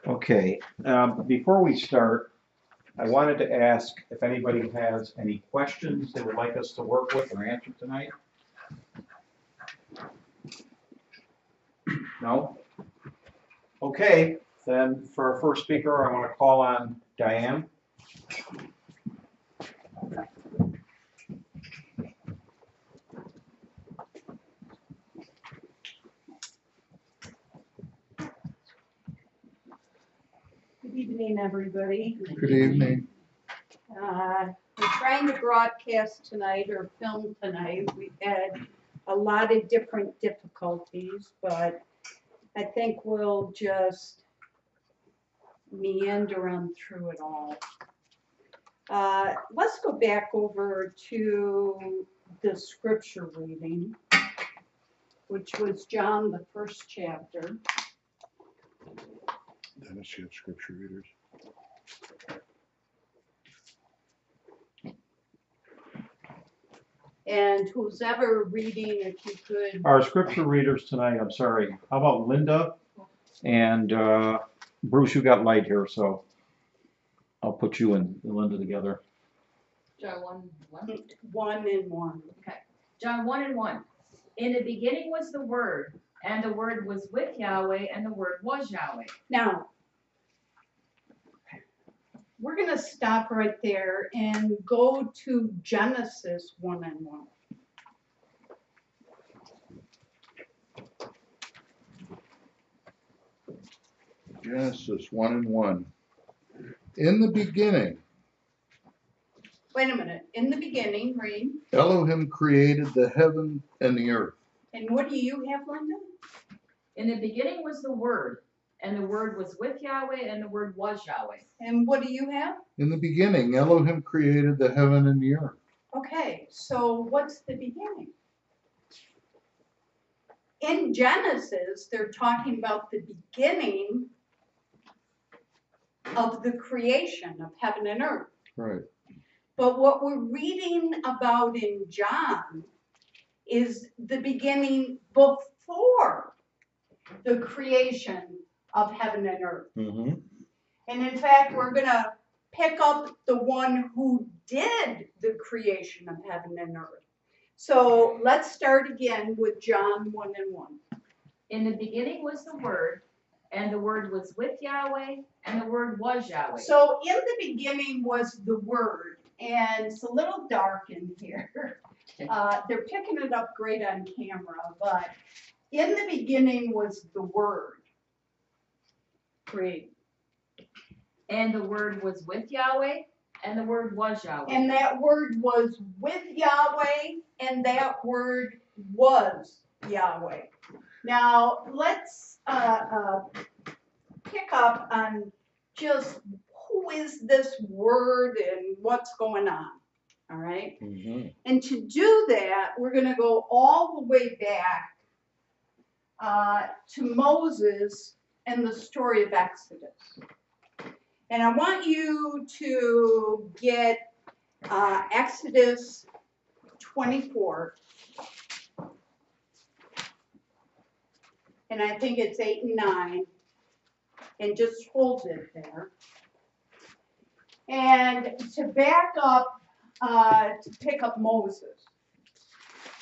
Okay, before we start, I wanted to ask if anybody has any questions they would like us to work with or answer tonight? No? Okay, then for our first speaker, I want to call on Diane. Good evening, everybody. Good evening. We're trying to broadcast tonight or film tonight. We've had a lot of different difficulties, but I think we'll just meander on through it all. Let's go back over to the scripture reading, which was John, the first chapter. Dennis, you have scripture readers. And who's ever reading, if you could. Our scripture readers tonight, I'm sorry, how about Linda and Bruce, you got light here, so I'll put you and Linda together. John 1:1. 1:1. Okay. John 1:1. In the beginning was the Word, and the Word was with Yahweh, and the Word was Yahweh. Now, we're going to stop right there and go to Genesis 1:1. Genesis 1:1. In the beginning, Wait a minute. In the beginning, read. Elohim created the heaven and the earth. And what do you have, Linda? In the beginning was the Word, and the Word was with Yahweh, and the Word was Yahweh. And what do you have? In the beginning, Elohim created the heaven and the earth. Okay, so what's the beginning? In Genesis, they're talking about the beginning of the creation of heaven and earth. Right. But what we're reading about in John is the beginning before the creation of heaven and earth. Mm-hmm. And in fact, we're going to pick up the one who did the creation of heaven and earth. So let's start again with John 1:1. In the beginning was the Word, and the Word was with Yahweh, and the Word was Yahweh. So in the beginning was the Word, and it's a little dark in here. They're picking it up great on camera, but in the beginning was the Word. Great. And the Word was with Yahweh, and the Word was Yahweh. And that Word was with Yahweh, and that Word was Yahweh. Now, let's pick up on just who is this Word and what's going on, all right? Mm-hmm. And to do that, we're going to go all the way back to Moses and the story of Exodus. And I want you to get Exodus 24. And I think it's 8 and 9. And just hold it there. And to back up, to pick up Moses.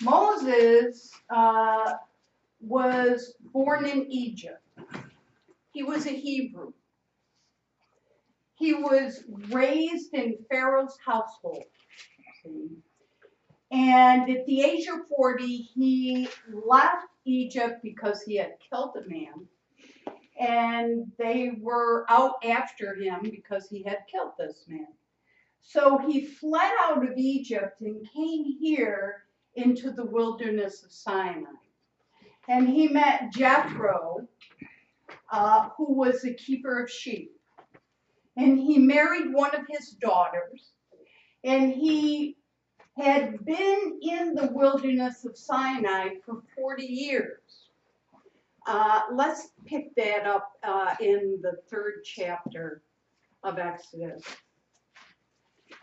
Moses was born in Egypt. He was a Hebrew. He was raised in Pharaoh's household. And at the age of 40, he left Egypt because he had killed a man. And they were out after him because he had killed this man. So he fled out of Egypt and came here into the wilderness of Sinai. And he met Jethro, who was a keeper of sheep. And he married one of his daughters. And he had been in the wilderness of Sinai for 40 years. Let's pick that up in the 3rd chapter of Exodus.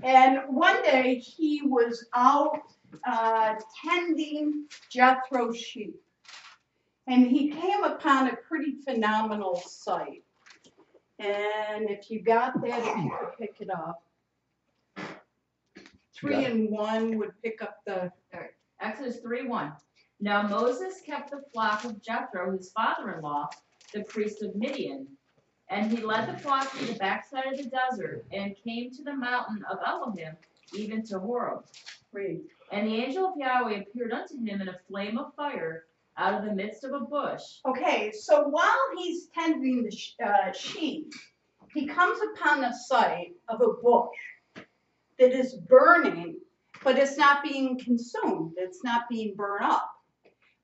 And one day he was out tending Jethro's sheep. And he came upon a pretty phenomenal sight. And if you got that, if you could pick it up. 3 and 1 would pick up the. Exodus 3:1. Now Moses kept the flock of Jethro, his father-in-law, the priest of Midian. And he led the flock to the backside of the desert and came to the mountain of Elohim, even to Horeb. Read. And the angel of Yahweh appeared unto him in a flame of fire out of the midst of a bush. Okay, so while he's tending the sheep, he comes upon a site of a bush that is burning, but it's not being consumed. It's not being burned up,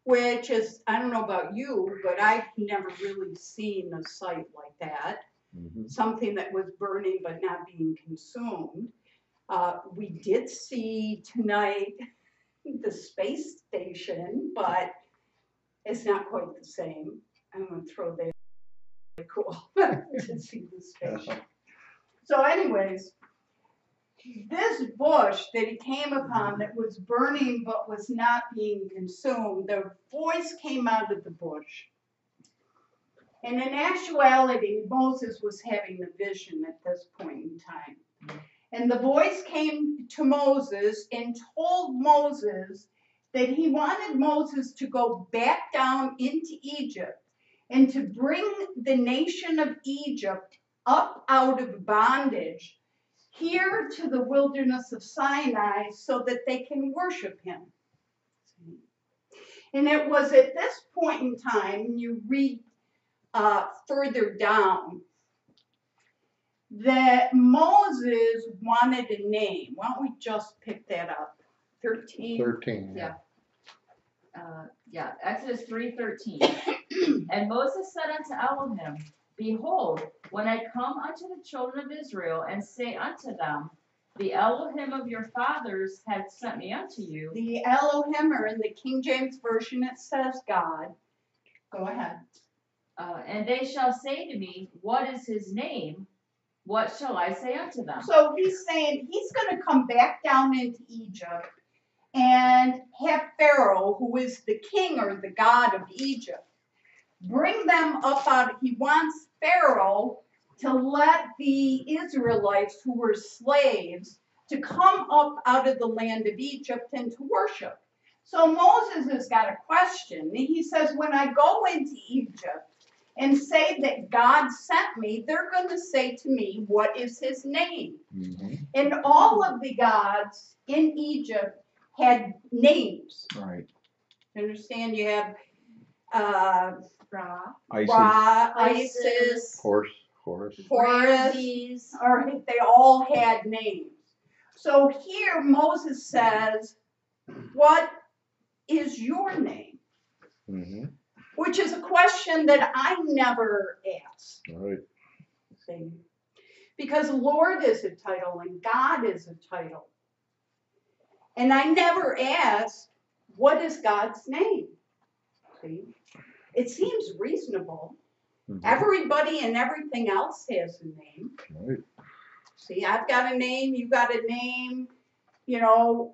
which is, I don't know about you, but I've never really seen a site like that. Something that was burning but not being consumed. We did see tonight the space station, but it's not quite the same. I'm going to throw that. Cool to see the station. So anyways, this bush that he came upon that was burning but was not being consumed, the voice came out of the bush. And in actuality, Moses was having a vision at this point in time. And the voice came to Moses and told Moses that he wanted Moses to go back down into Egypt and to bring the nation of Egypt up out of bondage here to the wilderness of Sinai so that they can worship him. And it was at this point in time, you read further down, that Moses wanted a name. Why don't we just pick that up? 13. 13. Yeah. Exodus 3:13. And Moses said unto Elohim, Behold, when I come unto the children of Israel and say unto them, The Elohim of your fathers hath sent me unto you. The Elohim, or in the King James Version it says God. Go ahead. And they shall say to me, What is his name? What shall I say unto them? So he's saying he's going to come back down into Egypt and have Pharaoh, who is the king or the god of Egypt, bring them up out. He wants Pharaoh to let the Israelites who were slaves to come up out of the land of Egypt and to worship. So Moses has got a question. He says, when I go into Egypt and say that God sent me, they're going to say to me, what is his name? And all of the gods in Egypt had names. Right. Understand? You have Ra, Ra, Isis, Horus. Horus, Ramses. or they all had names. So here Moses says, what is your name? Which is a question that I never asked. Right. See? Because Lord is a title and God is a title. And I never asked, what is God's name? See? It seems reasonable. Everybody and everything else has a name. Right. See, I've got a name, you got a name, you know,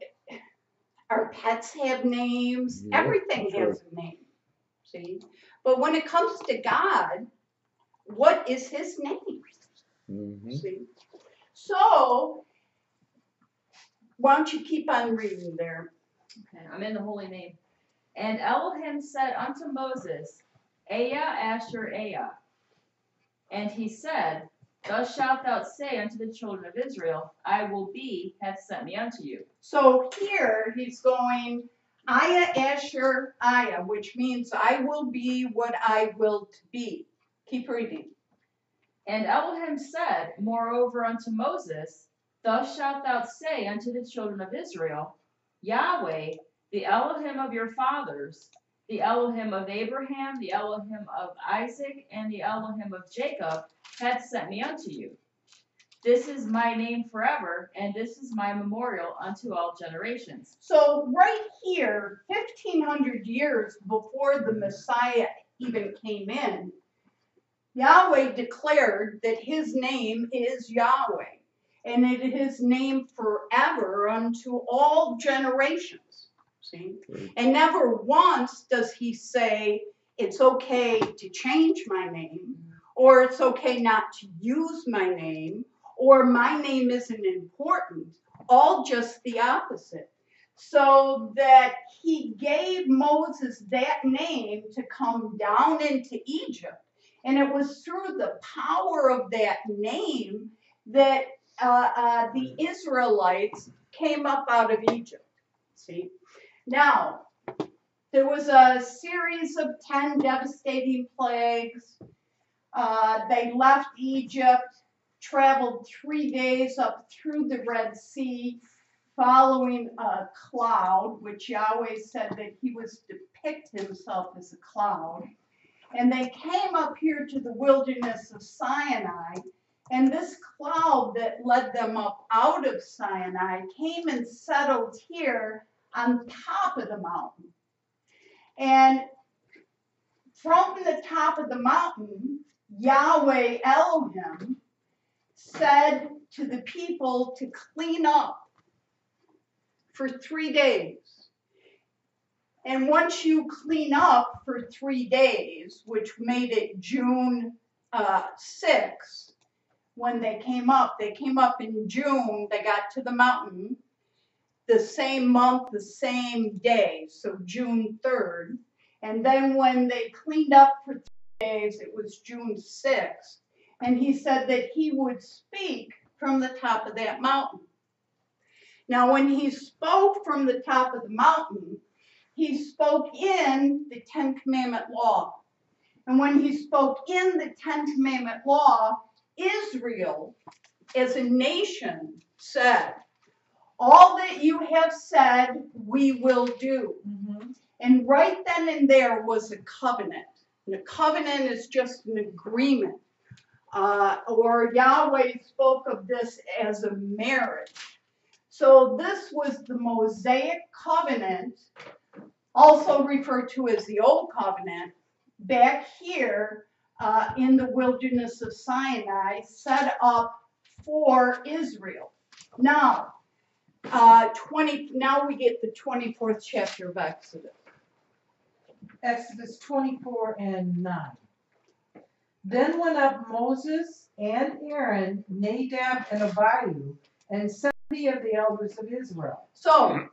our pets have names, Yeah, everything that's has a name. See? But when it comes to God, what is his name? See? So, why don't you keep on reading there? Okay, I'm in the holy name. And Elohim said unto Moses, Aya, Asher, Aya. And he said, Thus shalt thou say unto the children of Israel, I will be, hath sent me unto you. So here he's going, Aya, Asher, Aya, which means I will be what I will to be. Keep reading. And Elohim said, moreover unto Moses, Thus shalt thou say unto the children of Israel, Yahweh, the Elohim of your fathers, the Elohim of Abraham, the Elohim of Isaac, and the Elohim of Jacob, hath sent me unto you. This is my name forever, and this is my memorial unto all generations. So right here, 1,500 years before the Messiah even came in, Yahweh declared that his name is Yahweh, and it is his name forever unto all generations. See? And never once does he say, it's okay to change my name, or it's okay not to use my name, or my name isn't important, all just the opposite. So that he gave Moses that name to come down into Egypt. And it was through the power of that name that the Israelites came up out of Egypt. See? Now, there was a series of 10 devastating plagues. They left Egypt, traveled 3 days up through the Red Sea, following a cloud, which Yahweh said that he was to depict himself as a cloud. And they came up here to the wilderness of Sinai, and this cloud that led them up out of Sinai came and settled here on top of the mountain. And from the top of the mountain, Yahweh Elohim said to the people to clean up for 3 days. And once you clean up for 3 days, which made it June 6th, when they came up in June, they got to the mountain the same month, the same day, so June 3rd. And then when they cleaned up for 3 days, it was June 6th. And he said that he would speak from the top of that mountain. Now, when he spoke from the top of the mountain, he spoke in the 10 Commandment law. And when he spoke in the 10 Commandment law, Israel, as a nation, said, all that you have said, we will do. Mm-hmm. And right then and there was a covenant. And a covenant is just an agreement. Or Yahweh spoke of this as a marriage. So this was the Mosaic covenant, also referred to as the Old Covenant, back here in the wilderness of Sinai, set up for Israel. Now, now we get the 24th chapter of Exodus. Exodus 24 and 9. Then went up Moses and Aaron, Nadab and Abihu, and 70 of the elders of Israel. So,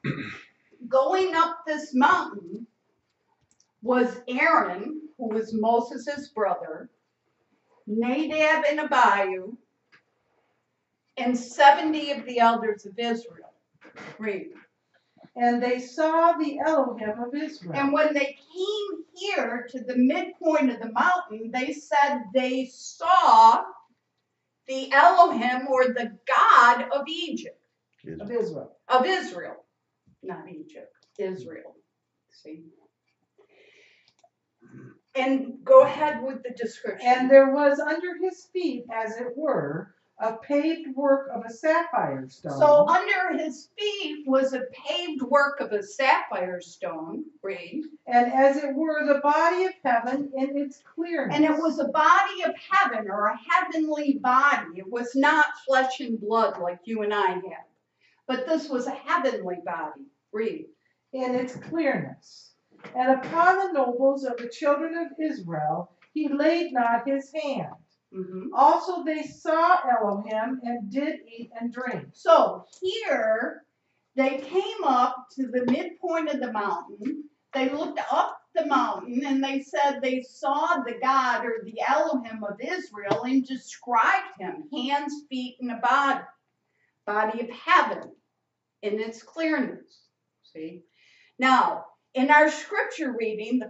going up this mountain was Aaron, who was Moses' brother, Nadab and Abihu, and 70 of the elders of Israel. Read. And they saw the Elohim of Israel. And when they came here to the midpoint of the mountain, they said they saw the Elohim, or the God of Egypt. Of Israel. Of Israel. Not Egypt. Israel. See? And go ahead with the description. And there was under his feet, as it were, a paved work of a sapphire stone. So under his feet was a paved work of a sapphire stone. Read. And as it were, the body of heaven in its clearness. And it was a body of heaven, or a heavenly body. It was not flesh and blood like you and I have. But this was a heavenly body. Read. In its clearness. And upon the nobles of the children of Israel he laid not his hand. Mm-hmm. Also they saw Elohim and did eat and drink. So here they came up to the midpoint of the mountain. They looked up the mountain and they said they saw the God, or the Elohim of Israel, and described him, hands, feet, and a body of heaven in its clearness. See? Now, in our scripture reading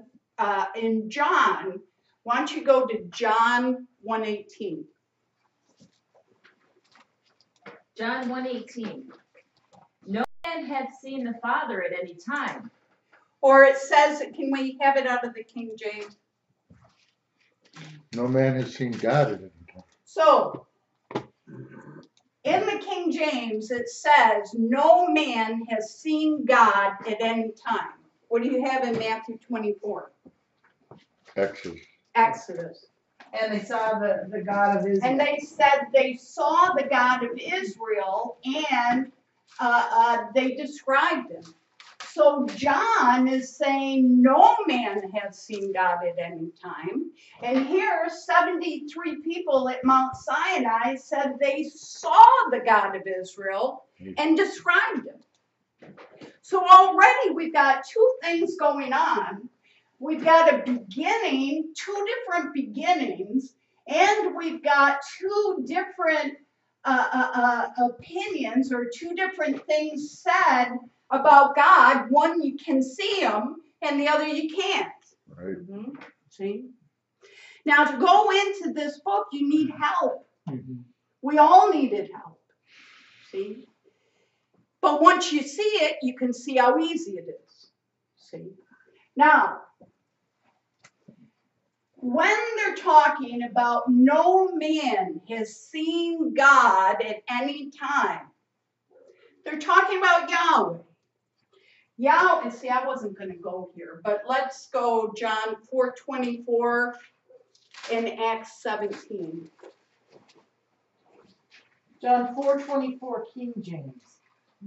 in John, why don't you go to John 1:18. John 1:18. No man hath seen the Father at any time. Or it says, can we have it out of the King James? No man has seen God at any time. So, in the King James, it says, no man has seen God at any time. What do you have in Matthew 24? Exodus. And they saw the God of Israel. And they said they saw the God of Israel, and they described him. So John is saying no man has seen God at any time. And here, 73 people at Mount Sinai said they saw the God of Israel and described him. So already we've got two things going on. We've got a beginning, two different beginnings, and we've got two different opinions or two different things said about God. One, you can see him, and the other, you can't. Right. See? Now, to go into this book, you need help. We all needed help. See? But once you see it, you can see how easy it is. See? Now, when they're talking about no man has seen God at any time, they're talking about Yahweh. Yahweh, see, I wasn't going to go here, but let's go John 4:24 and Acts 17. John 4:24, King James.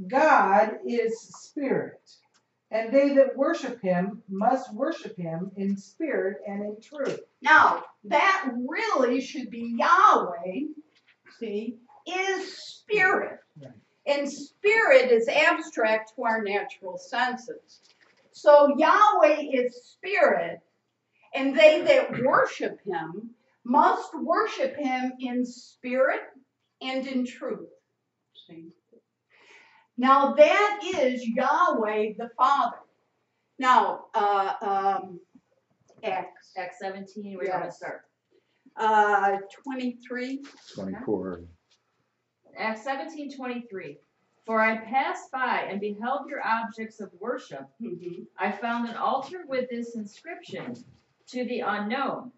God is spirit, and they that worship him must worship him in spirit and in truth. Now, that really should be Yahweh, see, is spirit. Right. And spirit is abstract to our natural senses. So Yahweh is spirit, and they that worship him must worship him in spirit and in truth. See? Now that is Yahweh the Father. Now, Acts. Acts 17, where you want to start? 23. 24. Acts 17:23. For I passed by and beheld your objects of worship. I found an altar with this inscription, to the unknown,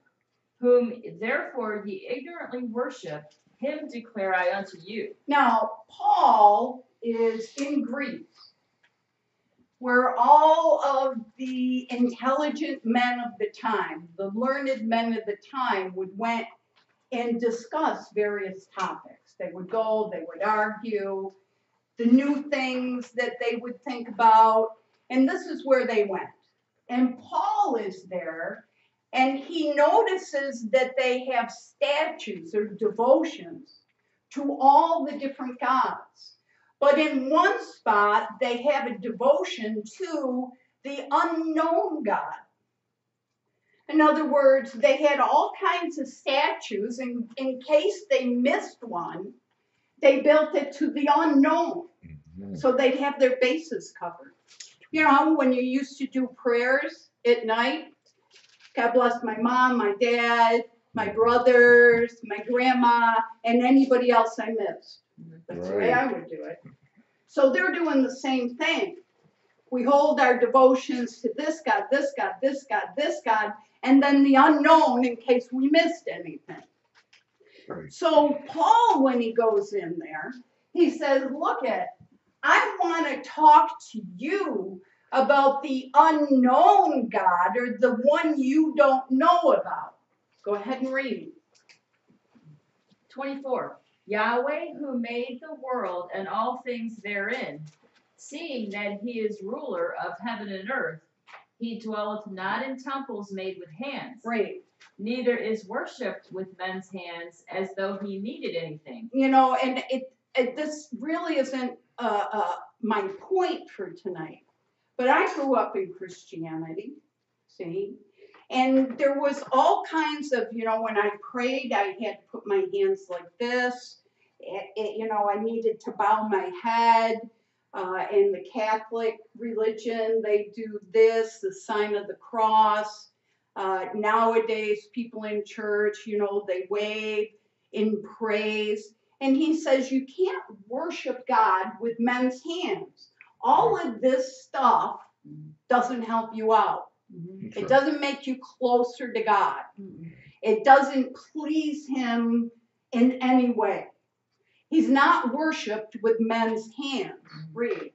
whom therefore ye ignorantly worship, him declare I unto you. Now, Paul is in Greece, where all of the intelligent men of the time, the learned men of the time, went and discuss various topics. They would go, they would argue, the new things that they would think about, and this is where they went. And Paul is there, and he notices that they have statues or devotions to all the different gods. But in one spot, they have a devotion to the unknown God. In other words, they had all kinds of statues, and in case they missed one, they built it to the unknown, so they'd have their bases covered. You know, when you used to do prayers at night, God bless my mom, my dad, my brothers, my grandma, and anybody else I missed. That's the way I would do it. So they're doing the same thing. We hold our devotions to this God, this God, this God, this God, and then the unknown in case we missed anything. Right. So Paul, when he goes in there, he says, look I want to talk to you about the unknown God, or the one you don't know about. Go ahead and read. 24. Yahweh, who made the world and all things therein, seeing that he is ruler of heaven and earth, he dwelleth not in temples made with hands. Right. Neither is worshipped with men's hands as though he needed anything. You know, and this really isn't my point for tonight. But I grew up in Christianity, see? And there was all kinds of, you know, when I prayed, I had to put my hands like this. You know, I needed to bow my head. In the Catholic religion, they do this, the sign of the cross. Nowadays, people in church, you know, they wave in praise. And he says you can't worship God with men's hands. All of this stuff doesn't help you out. It doesn't make you closer to God. It doesn't please him in any way. He's not worshipped with men's hands. Read.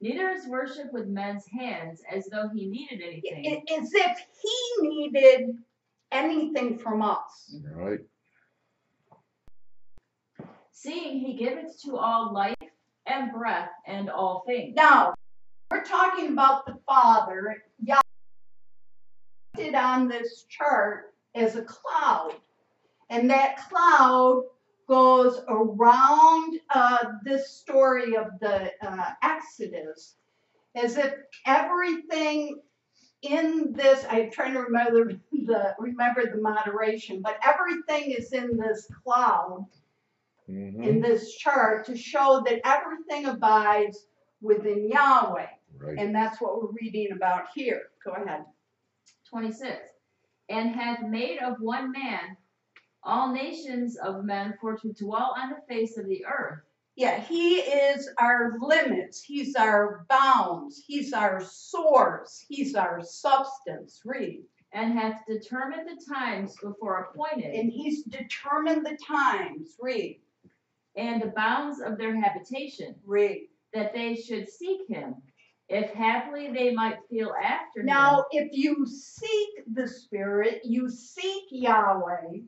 Neither is worship with men's hands as though he needed anything. As if he needed anything from us. Right. Seeing he giveth to all life and breath and all things. Now, We're talking about the Father. Yahweh did on this chart as a cloud. And that cloud goes around this story of the Exodus as if everything in this, I'm trying to remember the moderation, but everything is in this cloud, in this chart, to show that everything abides within Yahweh. Right. And that's what we're reading about here. Go ahead. 26. And hath made of one man all nations of men for to dwell on the face of the earth. Yeah, he is our limits. He's our bounds. He's our source. He's our substance. Read. And hath determined the times before appointed. And he's determined the times. Read. And the bounds of their habitation. Read. That they should seek him, if haply they might feel after him. Now, if you seek the Spirit, you seek Yahweh,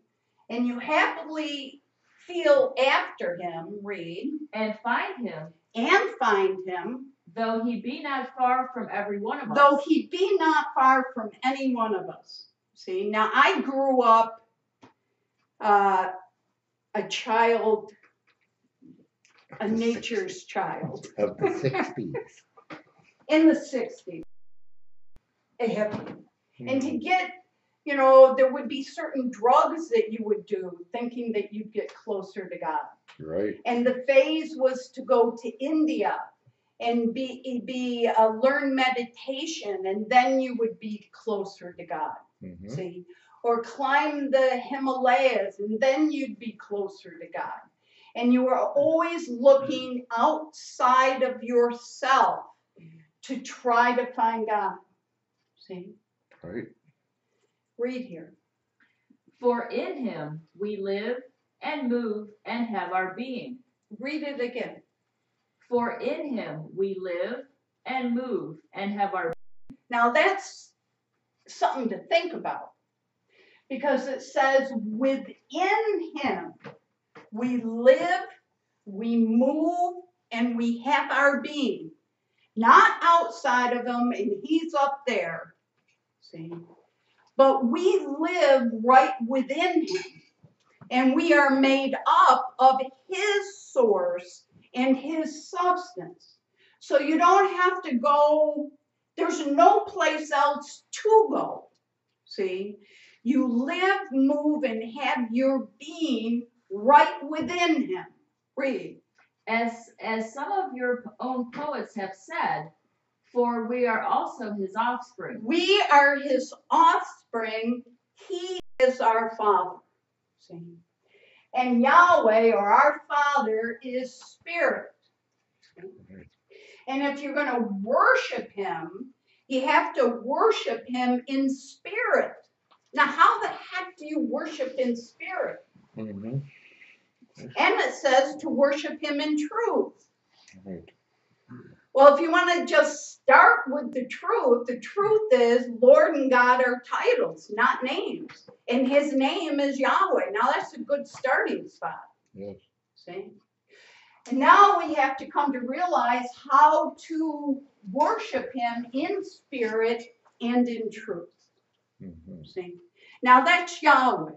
and you happily feel after him, read. And find him. And find him. Though he be not far from every one of us. Though he be not far from any one of us. See, now I grew up a child, a nature's child. Of the 60s. In the 60s. A hippie. And to get, you know, there would be certain drugs that you would do thinking that you'd get closer to God. Right. And the phase was to go to India and learn meditation, and then you would be closer to God. See? Or climb the Himalayas, and then you'd be closer to God. And you were always looking outside of yourself to try to find God. See? Right. Read here. For in him we live and move and have our being. Read it again. For in him we live and move and have our being. Now that's something to think about. Because it says within him we live, we move, and we have our being. Not outside of him and he's up there. See? But we live right within him. And we are made up of his source and his substance. So you don't have to go, there's no place else to go. See? You live, move, and have your being right within him. Read. As some of your own poets have said, for we are also his offspring. We are his offspring. He is our Father. See? And Yahweh, or our Father, is Spirit. See? And if you're going to worship him, you have to worship him in spirit. Now, how the heck do you worship in spirit? And it says to worship him in truth. Right. Well, if you want to just start with the truth is Lord and God are titles, not names. And his name is Yahweh. Now that's a good starting spot. Yes. See? And now we have to come to realize how to worship him in spirit and in truth. See? Now that's Yahweh.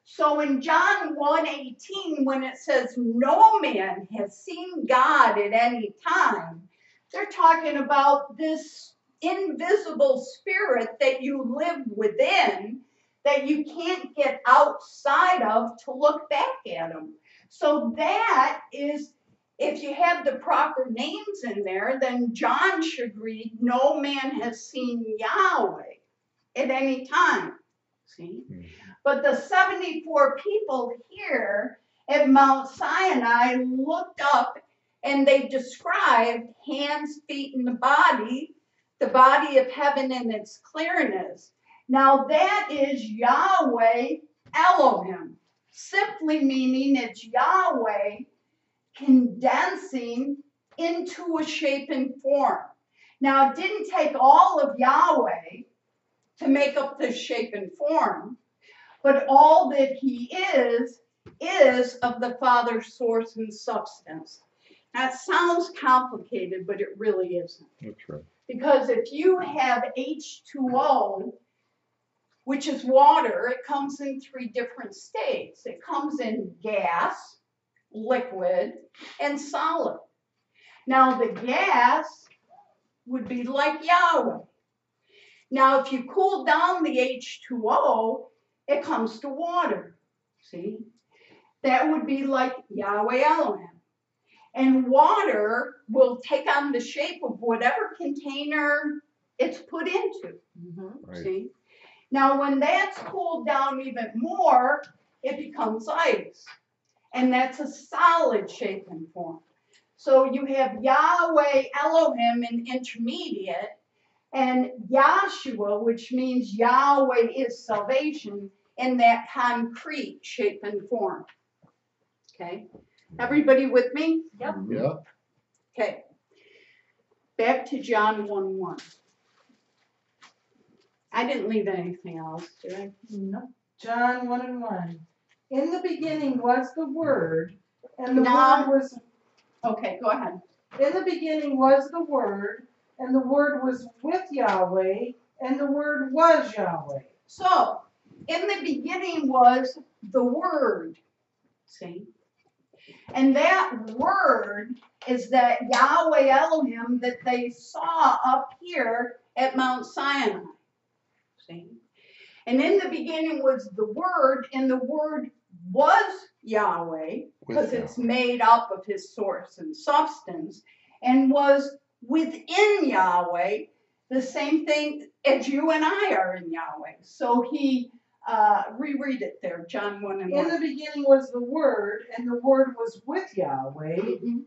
So in John 1:18, when it says no man has seen God at any time, they're talking about this invisible spirit that you live within, that you can't get outside of to look back at him. So that is, if you have the proper names in there, then John should read, no man has seen Yahweh at any time. See? But the 74 people here at Mount Sinai looked up and they described hands, feet, and the body of heaven in its clearness. Now that is Yahweh Elohim, simply meaning it's Yahweh condensing into a shape and form. Now it didn't take all of Yahweh to make up the shape and form, but all that he is of the Father's source and substance. That sounds complicated, but it really isn't. That's right. Because if you have H2O, which is water, it comes in 3 different states. It comes in gas, liquid, and solid. Now the gas would be like Yahweh. Now if you cool down the H2O, it comes to water. See? That would be like Yahweh Elohim. And water will take on the shape of whatever container it's put into. Right. See? Now, when that's cooled down even more, it becomes ice. And that's a solid shape and form. So you have Yahweh Elohim in intermediate, and Yahshua, which means Yahweh is salvation, in that concrete shape and form. Okay? Everybody with me? Yep. Yeah. Okay. Back to John 1:1. I didn't leave anything else, did I? No. John 1:1. In the beginning was the Word, and the No. Word was. Okay, go ahead. In the beginning was the Word, and the Word was with Yahweh, and the Word was Yahweh. So, in the beginning was the Word. See? And that Word is that Yahweh Elohim that they saw up here at Mount Sinai. See? And in the beginning was the Word, and the Word was Yahweh, because it's made up of his source and substance, and was within Yahweh, the same thing as you and I are in Yahweh. So he, reread it there, John 1:1. In the beginning was the Word, and the Word was with Yahweh,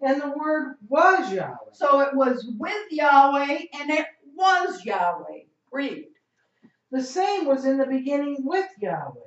and the Word was Yahweh. So it was with Yahweh, and it was Yahweh. Read. The same was in the beginning with Yahweh.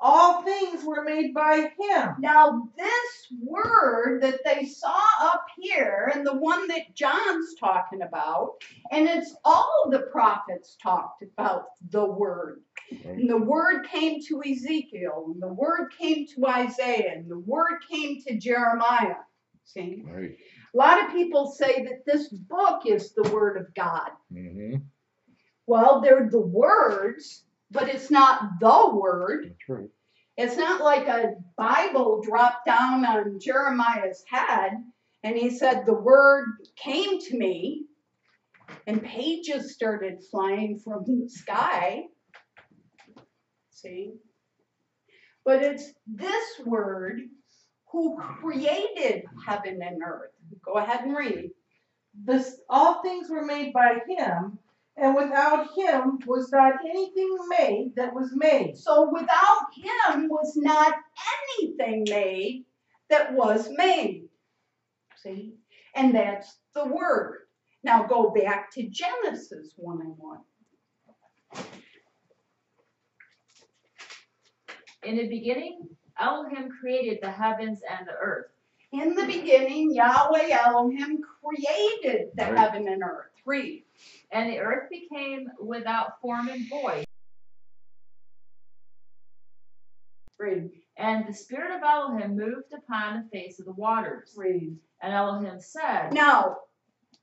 All things were made by him. Now, this word that they saw up here, and the one that John's talking about, and it's all the prophets talked about the word. And the word came to Ezekiel, and the word came to Isaiah, and the word came to Jeremiah. See? Right. A lot of people say that this book is the word of God. Mm-hmm. Well, they're the words, but it's not the word. That's right. It's not like a Bible dropped down on Jeremiah's head and he said, the word came to me and pages started flying from the sky. See? But it's this word who created heaven and earth. Go ahead and read. All things were made by him, and without him was not anything made that was made. So without him was not anything made that was made. See? And that's the word. Now go back to Genesis 1:1. In the beginning, Elohim created the heavens and the earth. In the beginning, Yahweh Elohim created the Right. heaven and earth. Read. And the earth became without form and void. Read. And the spirit of Elohim moved upon the face of the waters. Read. And Elohim said, Now,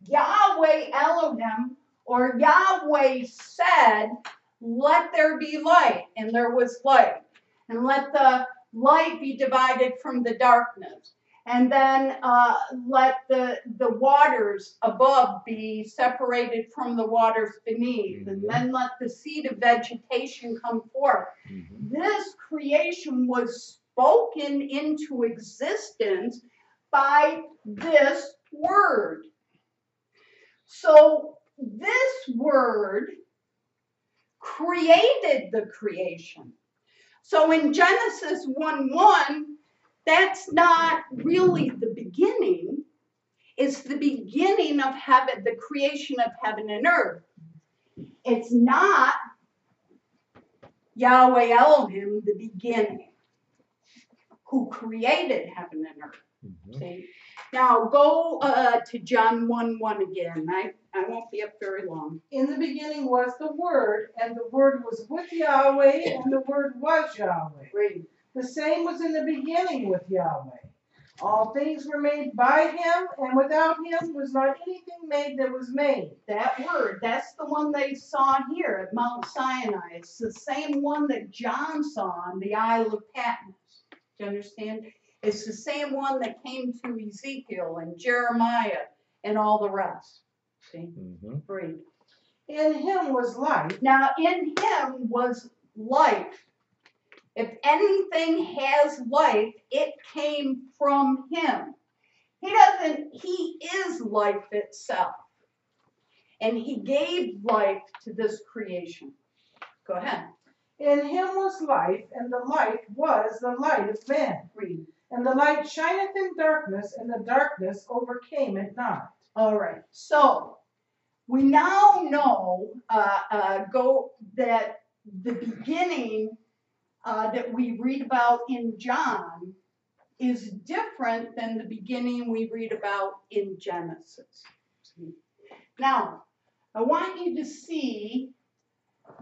Yahweh Elohim, or Yahweh said, let there be light, and there was light. And let the light be divided from the darkness. And then let the waters above be separated from the waters beneath. And then let the seed of vegetation come forth. This creation was spoken into existence by this word. So this word created the creation. So in Genesis 1:1, that's not really the beginning. It's the beginning of heaven, the creation of heaven and earth. It's not Yahweh Elohim, the beginning, who created heaven and earth. See? Now go to John 1:1 again. I won't be up very long. In the beginning was the Word, and the Word was with Yahweh, and the Word was Yahweh. Read. The same was in the beginning with Yahweh. All things were made by him, and without him was not anything made that was made. That word, that's the one they saw here at Mount Sinai. It's the same one that John saw on the Isle of Patmos. Do you understand? It's the same one that came to Ezekiel and Jeremiah and all the rest. See? Read. In him was life. Now, in him was life. If anything has life, it came from him. He is life itself. And he gave life to this creation. Go ahead. In him was life, and the light was the light of men. Read. And the light shineth in darkness, and the darkness overcame it not. All right. So, we now know that the beginning that we read about in John is different than the beginning we read about in Genesis. Now, I want you to see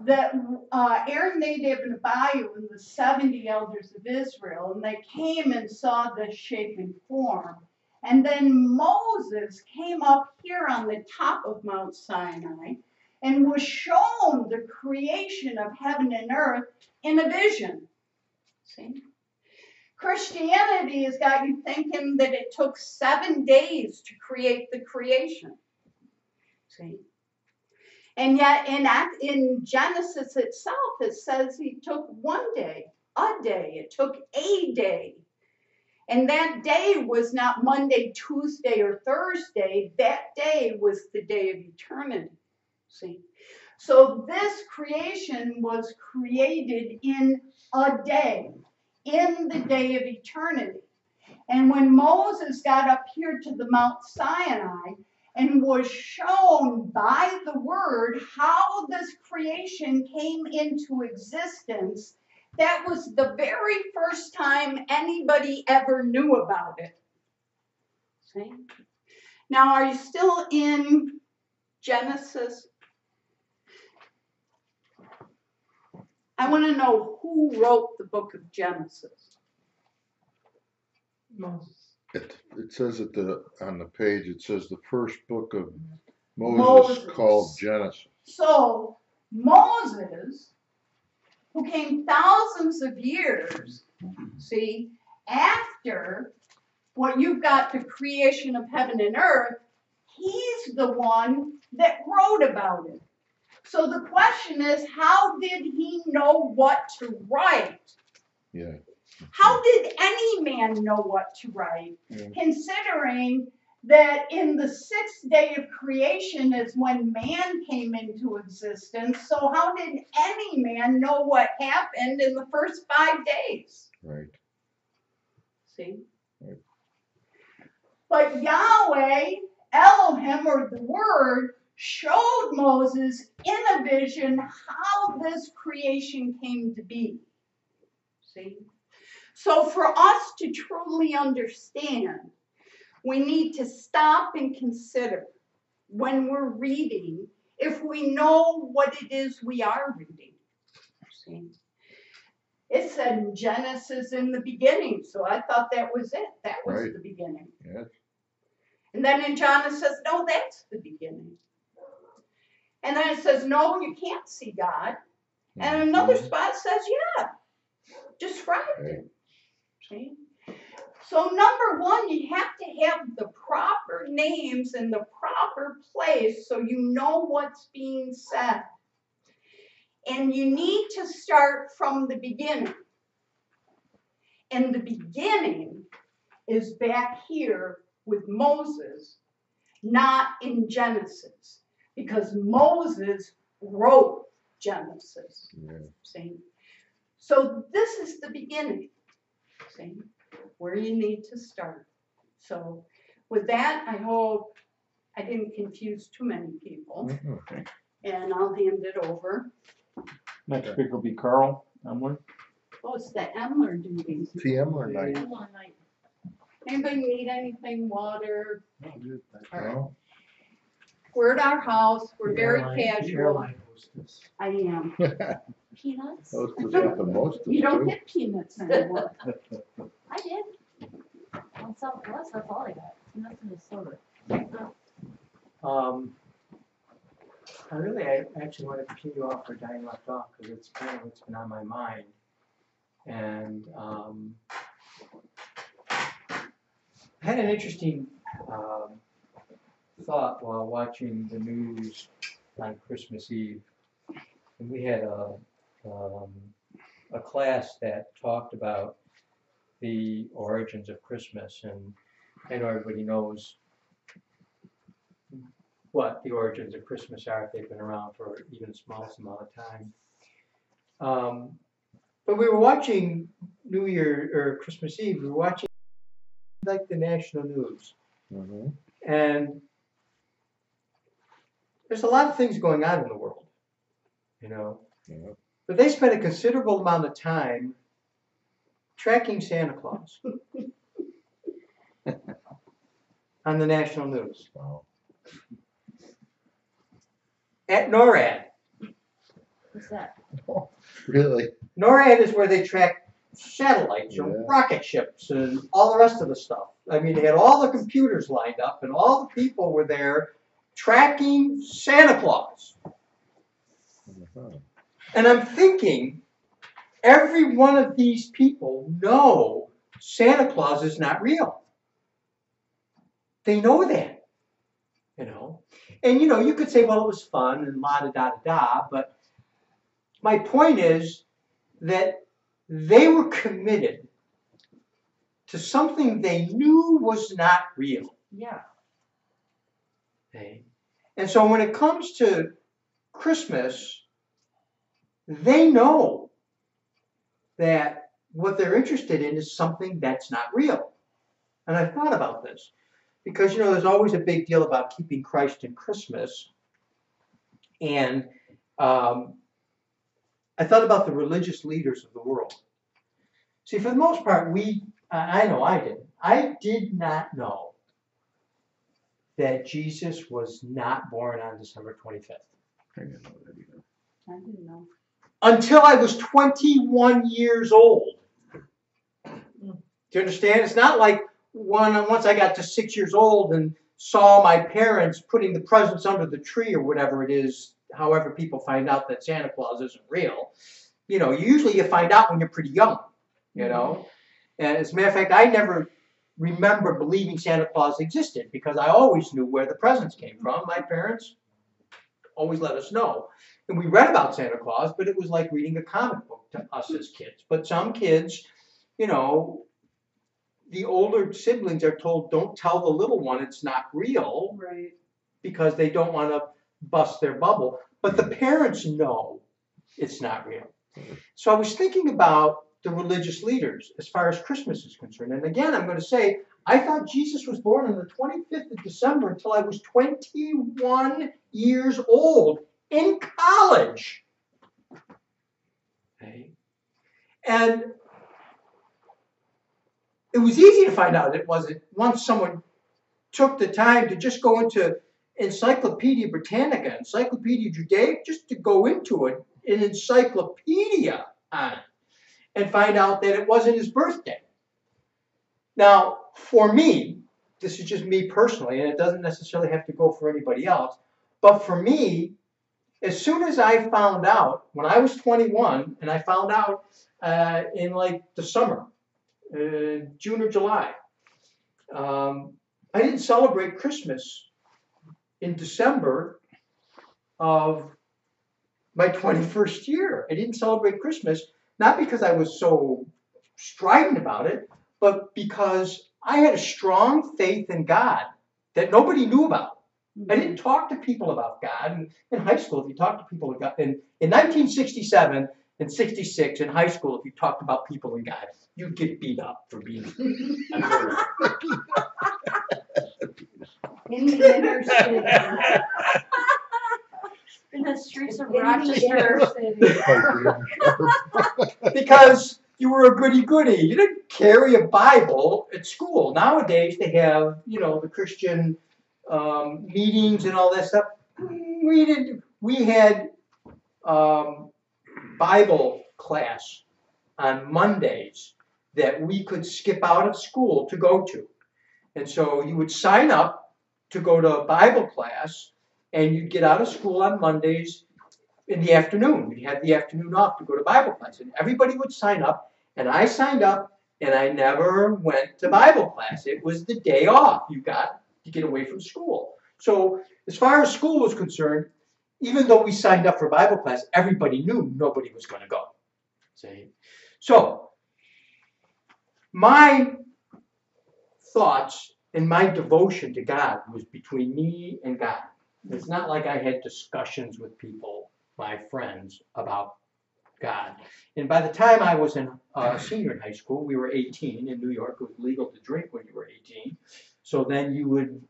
that Aaron, Nadab, and Abihu and the 70 elders of Israel, and they came and saw this shape and form. And then Moses came up here on the top of Mount Sinai and was shown the creation of heaven and earth in a vision. See? Christianity has got you thinking that it took 7 days to create the creation. See? And yet in Genesis itself, it says he took 1 day, a day. It took a day. And that day was not Monday, Tuesday, or Thursday. That day was the day of eternity. See? So this creation was created in a day, in the day of eternity. And when Moses got up here to the Mount Sinai and was shown by the word how this creation came into existence, that was the very first time anybody ever knew about it. See? Now, are you still in Genesis? I want to know who wrote the book of Genesis. Moses. It says on the page, it says the first book of Moses. Called Genesis. So, Moses, who came thousands of years, see, after what you've got the creation of heaven and earth, he's the one that wrote about it. So the question is, how did he know what to write? Yeah. How did any man know what to write? Yeah. Considering that in the 6th day of creation is when man came into existence. So how did any man know what happened in the first 5 days? Right. See? Right. But Yahweh, Elohim, or the Word, showed Moses in a vision how this creation came to be. See? So for us to truly understand, we need to stop and consider when we're reading, if we know what it is we are reading. See? It said in Genesis in the beginning, so I thought that was it. That was right. The beginning. Yes. And then in John it says, no, that's the beginning. And then it says, no, you can't see God. And another spot says, yeah, describe it. See? So number one, you have to have the proper names in the proper place so you know what's being said. And you need to start from the beginning. And the beginning is back here with Moses, not in Genesis, because Moses wrote Genesis. Yeah. See? So this is the beginning. See? Where you need to start. So with that, I hope I didn't confuse too many people. Mm-hmm. And I'll hand it over. Next speaker will be Carl Emler. Oh, it's the Emler duties. The Emler night. Anybody need anything? Water? No, dude, all right. We're at our house. We're very casual. I am. Peanuts? The most you don't get peanuts anymore. I did. Southwest, that's all I got. Nothing is solar. I actually want to continue off where Diane left off because it's kind of what's been on my mind. And I had an interesting thought while watching the news on Christmas Eve. And we had a class that talked about the origins of Christmas, and I know everybody knows what the origins of Christmas are if they've been around for even the smallest amount of time. But we were watching New Year or Christmas Eve, we were watching like the national news. Mhm. And there's a lot of things going on in the world, you know. Yeah. But they spent a considerable amount of time tracking Santa Claus on the national news. Wow. At NORAD. What's that? Really? NORAD is where they track satellites Yeah. and rocket ships and all the rest of the stuff. I mean, they had all the computers lined up and all the people were there tracking Santa Claus. Uh-huh. And I'm thinking, every one of these people know Santa Claus is not real. They know that, you know. And, you know, you could say, well, it was fun and la-da-da-da-da, but my point is that they were committed to something they knew was not real. Yeah. Okay? And so when it comes to Christmas, they know that what they're interested in is something that's not real. And I thought about this because, you know, there's always a big deal about keeping Christ in Christmas. And I thought about the religious leaders of the world. See, for the most part, I know I didn't. I did not know that Jesus was not born on December 25th. I didn't know that either. I didn't know. Until I was 21 years old. Do you understand? It's not like once I got to 6 years old and saw my parents putting the presents under the tree or whatever it is, however people find out that Santa Claus isn't real. You know, usually you find out when you're pretty young, you know. And as a matter of fact, I never remember believing Santa Claus existed because I always knew where the presents came from. My parents always let us know. And we read about Santa Claus, but it was like reading a comic book to us as kids. But some kids, you know, the older siblings are told, don't tell the little one it's not real, Right. because they don't want to bust their bubble. But the parents know it's not real. So I was thinking about the religious leaders as far as Christmas is concerned. And again, I'm going to say, I thought Jesus was born on the 25th of December until I was 21 years old in college. Okay. And it was easy to find out it wasn't once someone took the time to just go into Encyclopedia Britannica, Encyclopedia Judaica, just to go into it, an encyclopedia on it, and find out that it wasn't his birthday. Now, for me, this is just me personally, and it doesn't necessarily have to go for anybody else, but for me, as soon as I found out, when I was 21, and I found out in like the summer, June or July, I didn't celebrate Christmas in December of my 21st year. I didn't celebrate Christmas, not because I was so strident about it, but because I had a strong faith in God that nobody knew about. I didn't talk to people about God. In high school, if you talked to people about God, in 1967 and 66 in high school, if you talked about people in God, you'd get beat up for being In the inner city. In the streets of In the Rochester. inner city. because you were a goody-goody. You didn't carry a Bible at school. Nowadays, they have, you know, the Christian meetings and all that stuff. We didn't. We had Bible class on Mondays that we could skip out of school to go to. And so you would sign up to go to Bible class, and you'd get out of school on Mondays in the afternoon. You'd have the afternoon off to go to Bible class. And everybody would sign up, and I signed up, and I never went to Bible class. It was the day off you got to get away from school. So as far as school was concerned, even though we signed up for Bible class, everybody knew nobody was going to go. See? So my thoughts and my devotion to God was between me and God. It's not like I had discussions with people, my friends, about God. And by the time I was in senior in high school, we were 18. In New York, it was legal to drink when you were 18. So then you would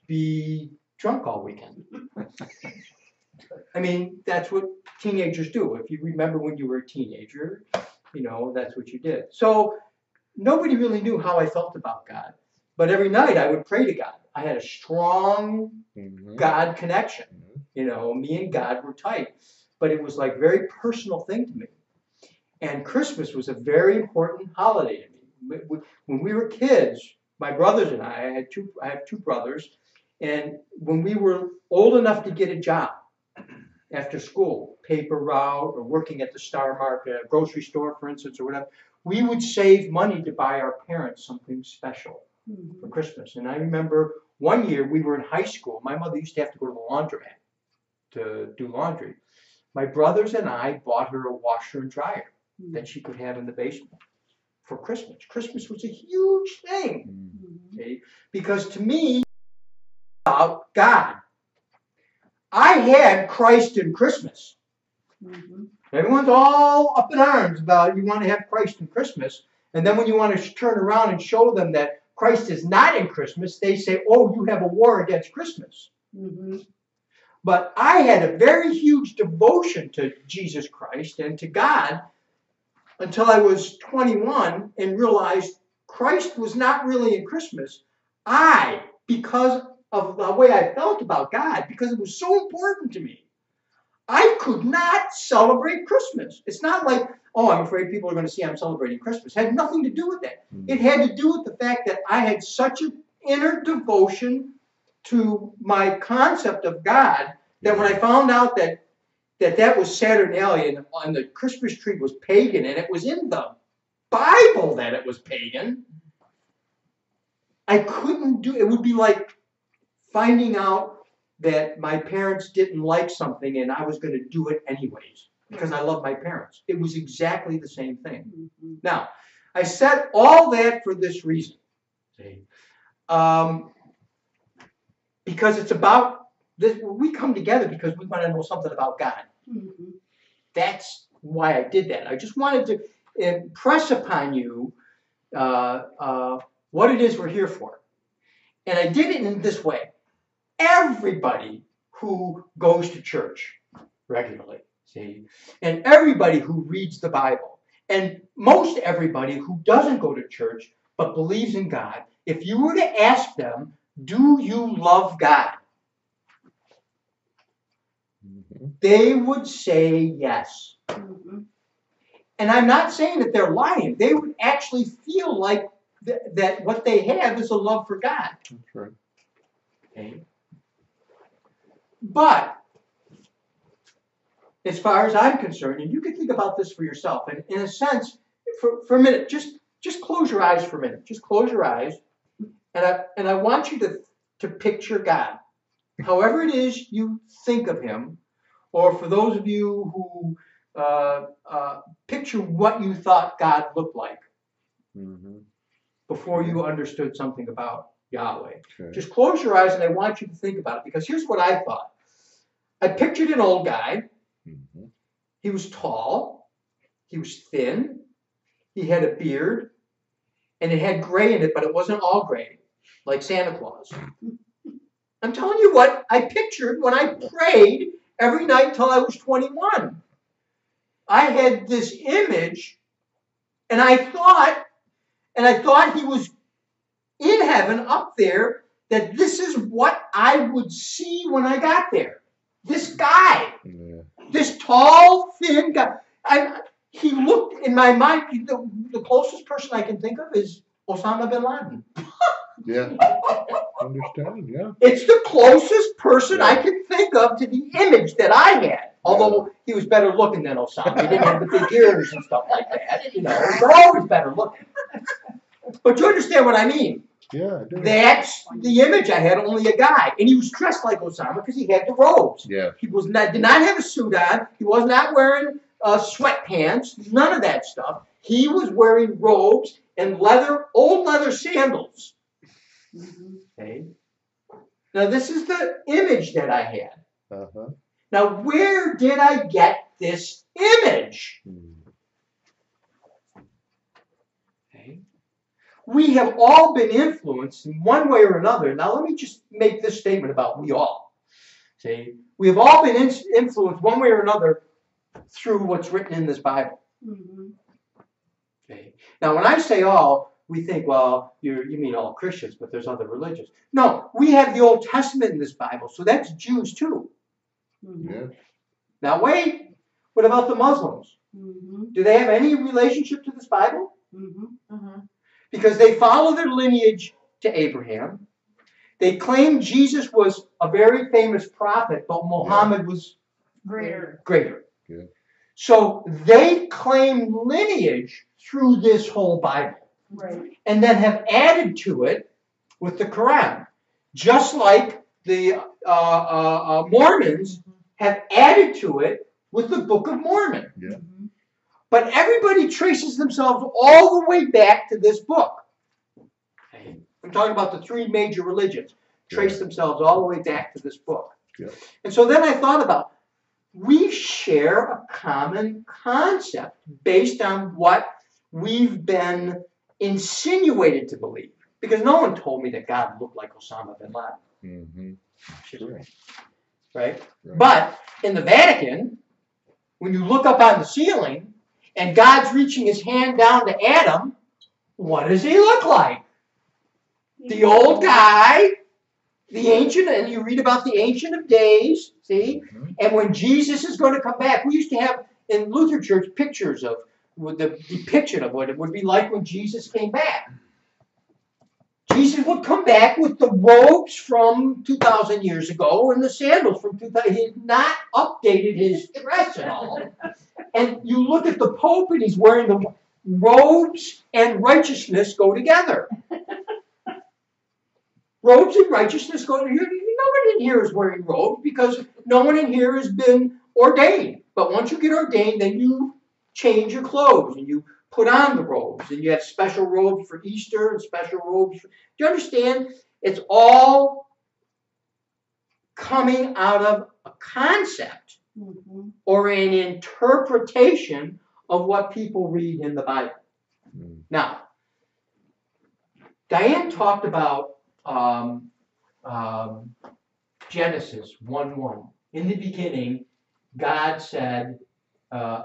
be drunk all weekend. I mean, that's what teenagers do. If you remember when you were a teenager, you know, that's what you did. So nobody really knew how I felt about God. But every night I would pray to God. I had a strong God connection. You know, me and God were tight. But it was like a very personal thing to me. And Christmas was a very important holiday to me. When we were kids, my brothers and I have two brothers, and when we were old enough to get a job after school, paper route or working at the Star Market, a grocery store, for instance, or whatever, we would save money to buy our parents something special for Christmas. And I remember one year we were in high school. My mother used to have to go to the laundromat to do laundry. My brothers and I bought her a washer and dryer that she could have in the basement for Christmas. Christmas was a huge thing, okay? Because to me, about God, I had Christ in Christmas. Everyone's all up in arms about you want to have Christ in Christmas, and then when you want to turn around and show them that Christ is not in Christmas, they say, oh, you have a war against Christmas. But I had a very huge devotion to Jesus Christ and to God until I was 21 and realized Christ was not really in Christmas. Because of the way I felt about God, because it was so important to me, I could not celebrate Christmas. It's not like, oh, I'm afraid people are going to see I'm celebrating Christmas. It had nothing to do with that. It had to do with the fact that I had such an inner devotion to my concept of God that when I found out that was Saturnalia and the Christmas tree was pagan and it was in the Bible that it was pagan, I couldn't do it. It would be like finding out that my parents didn't like something and I was going to do it anyways because I love my parents. It was exactly the same thing. Now, I said all that for this reason. Because it's about this. We come together because we want to know something about God. That's why I did that. I just wanted to impress upon you what it is we're here for. And I did it in this way. Everybody who goes to church regularly, see, and everybody who reads the Bible, and most everybody who doesn't go to church but believes in God, if you were to ask them, do you love God? They would say yes. And I'm not saying that they're lying. They would actually feel like that what they have is a love for God. That's right. Okay. But as far as I'm concerned, and you can think about this for yourself, and in a sense, for a minute, just close your eyes for a minute. Just close your eyes, and I want you to picture God. However it is you think of him, or for those of you who picture what you thought God looked like before you understood something about Yahweh. Okay. Just close your eyes and I want you to think about it, because here's what I thought. I pictured an old guy. He was tall. He was thin. He had a beard. And it had gray in it, but it wasn't all gray, like Santa Claus. I'm telling you what I pictured when I prayed every night till I was 21. I had this image, and I thought he was in heaven up there, that this is what I would see when I got there. This guy, this tall, thin guy. He looked, in my mind, the closest person I can think of is Osama bin Laden. Yeah. Understand, yeah. It's the closest person I could think of to the image that I had. Although he was better looking than Osama. He didn't have the big ears and stuff like that. You know, they're always better looking. But you understand what I mean? Yeah, I do. That's the image I had, only a guy. And he was dressed like Osama because he had the robes. Yeah. He was not, did not have a suit on. He was not wearing sweatpants, none of that stuff. He was wearing robes and old leather sandals. Okay. Now this is the image that I had. Uh-huh. Now where did I get this image? Okay. We have all been influenced in one way or another. Now let me just make this statement about we all. See, we have all been influenced one way or another through what's written in this Bible. Okay. Now when I say all, we think, well, you mean all Christians, but there's other religions. No, we have the Old Testament in this Bible, so that's Jews too. Yeah. Now wait, what about the Muslims? Do they have any relationship to this Bible? Because they follow their lineage to Abraham. They claim Jesus was a very famous prophet, but Muhammad was greater. Yeah. So they claim lineage through this whole Bible. Right. And then have added to it with the Quran. Just like the Mormons have added to it with the Book of Mormon. Yeah. But everybody traces themselves all the way back to this book. Okay. I'm talking about the three major religions. Trace themselves all the way back to this book. Yeah. And so then I thought about, we share a common concept based on what we've been insinuated to believe. Because no one told me that God looked like Osama bin Laden. Sure. Right? But in the Vatican, when you look up on the ceiling and God's reaching his hand down to Adam, what does he look like? The old guy, the ancient, and you read about the Ancient of Days, see? And when Jesus is going to come back, we used to have in Lutheran Church pictures of with the depiction of what it would be like when Jesus came back. Jesus would come back with the robes from 2,000 years ago and the sandals from 2,000. He had not updated his dress at all. And you look at the Pope and he's wearing the robes and righteousness go together. Robes and righteousness go together. Nobody in here is wearing robes because no one in here has been ordained. But once you get ordained, then you change your clothes and you put on the robes, and you have special robes for Easter and special robes. Do you understand? It's all coming out of a concept or an interpretation of what people read in the Bible. Now, Diane talked about Genesis 1:1. In the beginning, God said,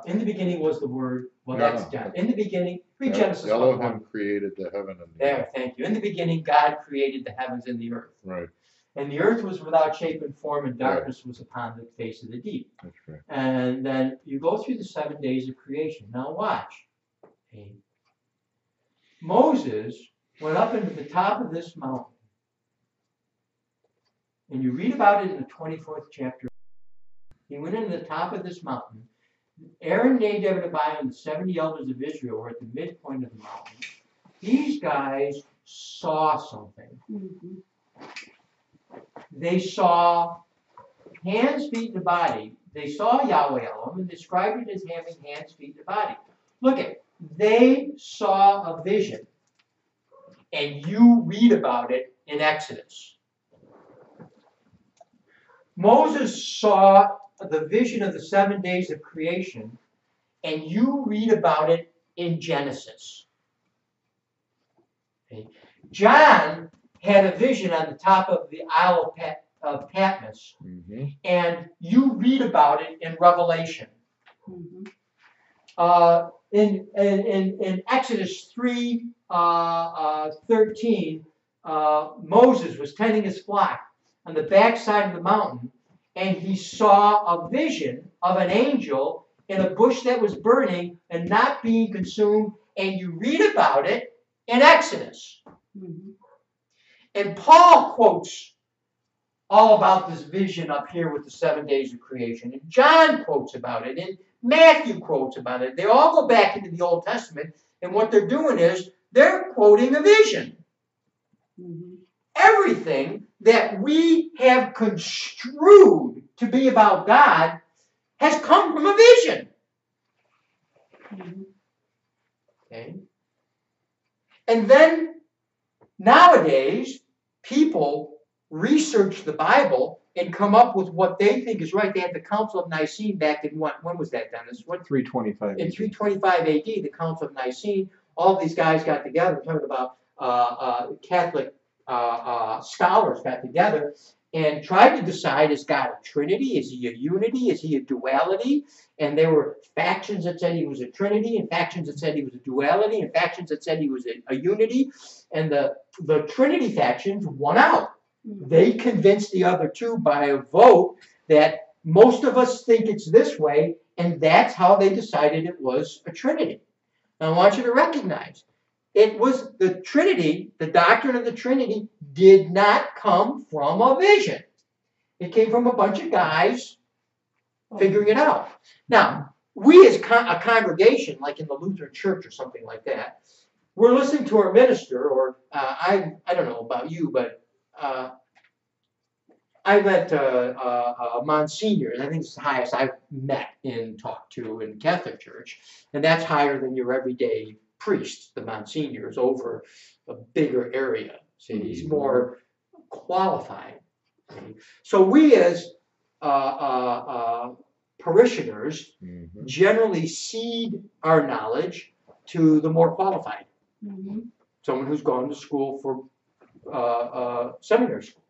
in the beginning was the Word. Well, that's done. In the beginning, read Genesis 1:1. Elohim created the heaven and the earth. There, thank you. In the beginning, God created the heavens and the earth. Right. And the earth was without shape and form, and darkness was upon the face of the deep. That's right. And then you go through the 7 days of creation. Now watch. Okay. Moses went up into the top of this mountain. And you read about it in the 24th chapter. He went into the top of this mountain. Aaron, Nadab, and Abiram, the 70 elders of Israel, were at the midpoint of the mountain. These guys saw something. They saw hands, feet, and a body. They saw Yahweh Elohim and described it as having hands, feet, and a body. Look at, they saw a vision. And you read about it in Exodus. Moses saw the vision of the 7 days of creation, and you read about it in Genesis. Okay. John had a vision on the top of the Isle of Patmos, and you read about it in Revelation. In Exodus 3:13, Moses was tending his flock on the backside of the mountain, and he saw a vision of an angel in a bush that was burning and not being consumed, and you read about it in Exodus. Mhm. And Paul quotes all about this vision up here with the 7 days of creation. And John quotes about it. And Matthew quotes about it. They all go back into the Old Testament. And what they're doing is they're quoting a vision. Mhm. Everything that we have construed to be about God has come from a vision. Mhm. Okay? And then nowadays, people research the Bible and come up with what they think is right. They had the Council of Nicene back in what? When was that, Dennis? What? 325. In 325 AD, the Council of Nicene. All these guys got together. I'm talking about Catholic scholars got together and tried to decide, is God a Trinity? Is he a unity? Is he a duality? And there were factions that said he was a Trinity, and factions that said he was a duality, and factions that said he was a unity. And the Trinity factions won out. They convinced the other two by a vote that most of us think it's this way, and that's how they decided it was a Trinity. Now I want you to recognize, it was the Trinity, the doctrine of the Trinity did not come from a vision. It came from a bunch of guys figuring it out. Now, we as a congregation, like in the Lutheran Church or something like that, we're listening to our minister, or I don't know about you, but I met Monsignor, and I think it's the highest I've met and talked to in Catholic Church, and that's higher than your everyday priest. The Monsignor is over a bigger area. See, he's more qualified. So we as parishioners generally cede our knowledge to the more qualified. Mhm. Someone who's gone to school for seminary school.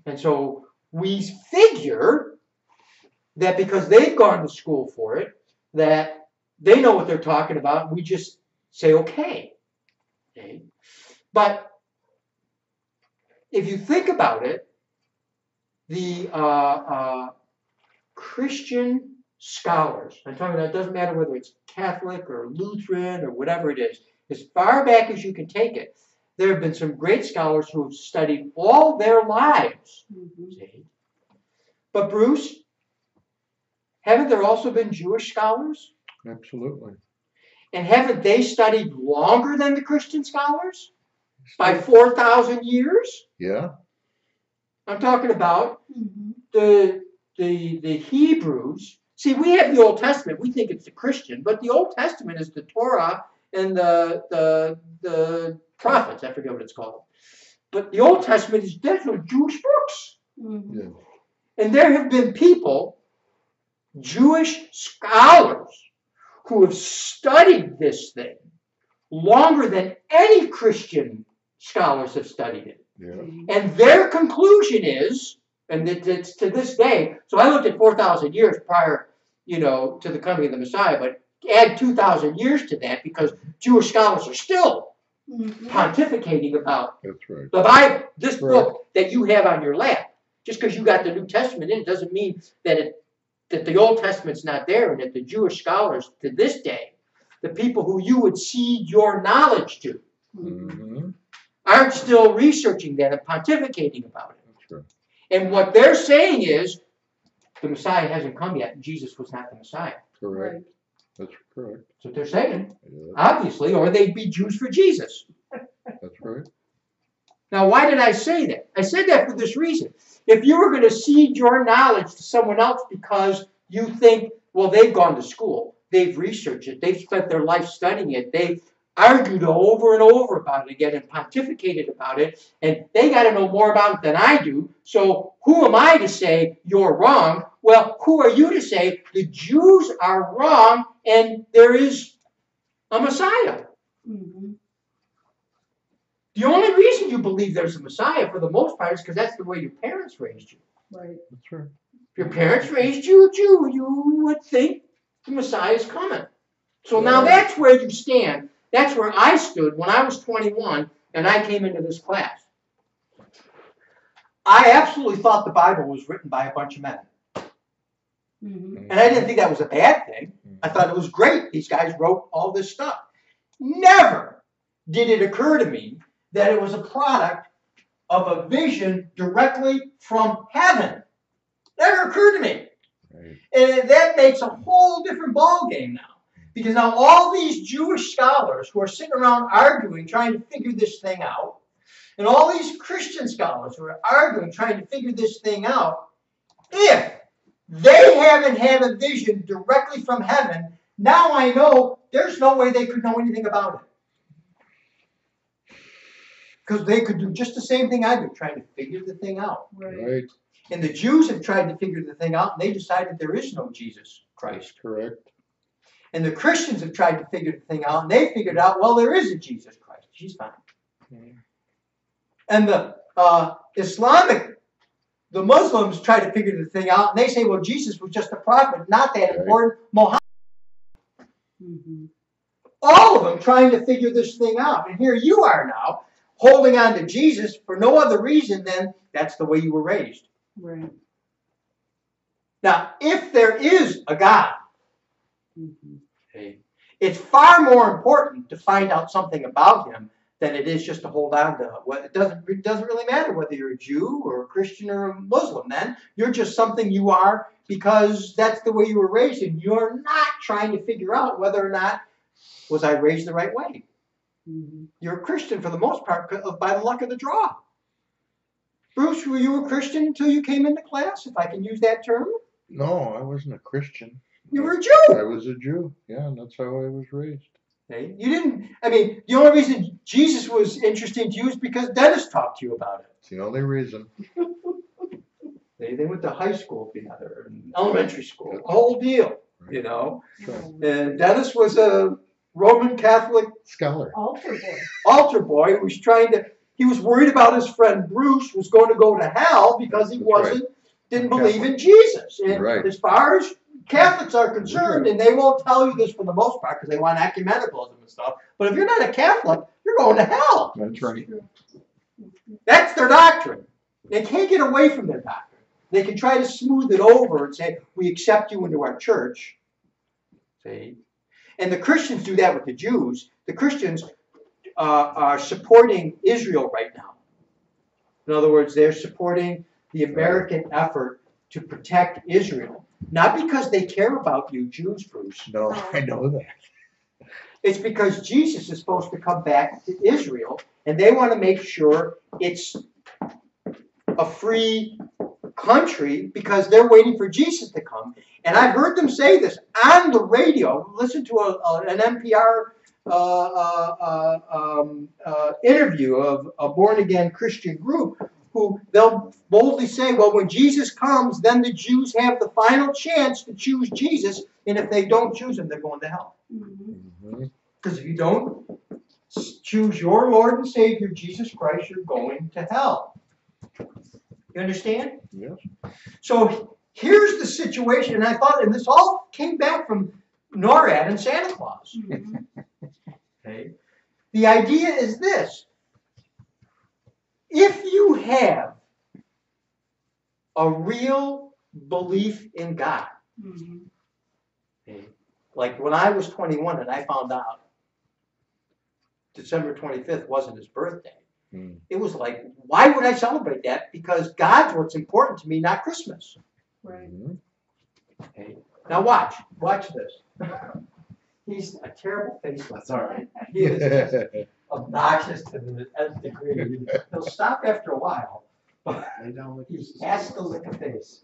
And so we figure that because they've gone to school for it, that they know what they're talking about. We just say, okay. But if you think about it, the Christian scholars, I'm talking about, it doesn't matter whether it's Catholic or Lutheran or whatever it is, as far back as you can take it, there have been some great scholars who have studied all their lives. But Bruce, haven't there also been Jewish scholars? Absolutely. And haven't they studied longer than the Christian scholars? By 4,000 years? Yeah. I'm talking about the Hebrews. See, we have the Old Testament. We think it's the Christian, but the Old Testament is the Torah and the prophets. I forget what it's called. But the Old Testament is definitely Jewish books. Yeah. And there have been people, Jewish scholars, who have studied this thing longer than any Christian scholars have studied it. Yeah. And their conclusion is, and it's to this day, so I looked at 4,000 years prior, to the coming of the Messiah, but add 2,000 years to that because Jewish scholars are still pontificating about That's right. the Bible, this book that you have on your lap. Just because you got the New Testament in it doesn't mean that the Old Testament's not there, and that the Jewish scholars to this day, the people who you would cede your knowledge to, aren't still researching that and pontificating about it. That's right. And what they're saying is the Messiah hasn't come yet, and Jesus was not the Messiah. Correct. Right. That's correct. That's what they're saying, Yeah, obviously, or they'd be Jews for Jesus. that's right. Now, why did I say that? I said that for this reason. If you were going to cede your knowledge to someone else because you think, well, they've gone to school, they've researched it, they've spent their life studying it, they've argued over and over about it again and pontificated about it, and they got to know more about it than I do, so who am I to say you're wrong? Well, who are you to say the Jews are wrong and there is a Messiah? The only reason you believe there's a Messiah, for the most part, is because that's the way your parents raised you. Right. That's right. If your parents raised you a Jew, you would think the Messiah is coming. So now that's where you stand. That's where I stood when I was 21 and I came into this class. I absolutely thought the Bible was written by a bunch of men. And I didn't think that was a bad thing. I thought it was great. These guys wrote all this stuff. Never did it occur to me that it was a product of a vision directly from heaven. Never occurred to me. Right. And that makes a whole different ballgame now. Because now all these Jewish scholars who are sitting around arguing, trying to figure this thing out, and all these Christian scholars who are arguing, trying to figure this thing out, if they haven't had a vision directly from heaven, now I know there's no way they could know anything about it. Because they could do just the same thing I do, trying to figure the thing out. Right. And the Jews have tried to figure the thing out, and they decided there is no Jesus Christ. That's correct. And the Christians have tried to figure the thing out, and they figured out, well, there is a Jesus Christ. He's fine. And the the Muslims try to figure the thing out, and they say, well, Jesus was just a prophet, not that important. Muhammad. All of them trying to figure this thing out. And here you are now, holding on to Jesus for no other reason than that's the way you were raised. Right. Now, if there is a God, it's far more important to find out something about him than it is just to hold on to what it doesn't really matter whether you're a Jew or a Christian or a Muslim. Then you're just something you are because that's the way you were raised, and you're not trying to figure out whether or not was I raised the right way. You're a Christian for the most part by the luck of the draw. Bruce, were you a Christian until you came into class, if I can use that term? No, I wasn't a Christian. You were a Jew. I was a Jew. Yeah, and that's how I was raised. Okay. You didn't, I mean, the only reason Jesus was interesting to you is because Dennis talked to you about it. It's the only reason. They went to high school together, and elementary school, the whole deal, you know. And Dennis was a Roman Catholic Scholar. altar boy who was he was worried about his friend Bruce was going to go to hell because he didn't believe in Jesus. And as far as Catholics are concerned, and they won't tell you this for the most part because they want ecumenicalism and stuff, but if you're not a Catholic, you're going to hell. That's right. That's their doctrine. They can't get away from their doctrine. They can try to smooth it over and say, we accept you into our church. See? And the Christians do that with the Jews. The Christians are supporting Israel right now. In other words, they're supporting the American effort to protect Israel. Not because they care about you Jews, Bruce. No, I know that. It's because Jesus is supposed to come back to Israel, and they want to make sure it's a free country because they're waiting for Jesus to come. And I've heard them say this on the radio. Listen to an NPR interview of a born-again Christian group who they'll boldly say, well, when Jesus comes, then the Jews have the final chance to choose Jesus, and if they don't choose him, they're going to hell. Because if you don't choose your Lord and Savior, Jesus Christ, you're going to hell. You understand? Yes. So here's the situation, and I thought, and this all came back from NORAD and Santa Claus. Okay? The idea is this. If you have a real belief in God, okay, like when I was 21 and I found out December 25th wasn't his birthday, it was like, why would I celebrate that? Because God's what's important to me, not Christmas. Right. Okay. Now watch this. He's a terrible face. That's all right. He is just obnoxious to the nth degree. He'll stop after a while. He has to lick a face.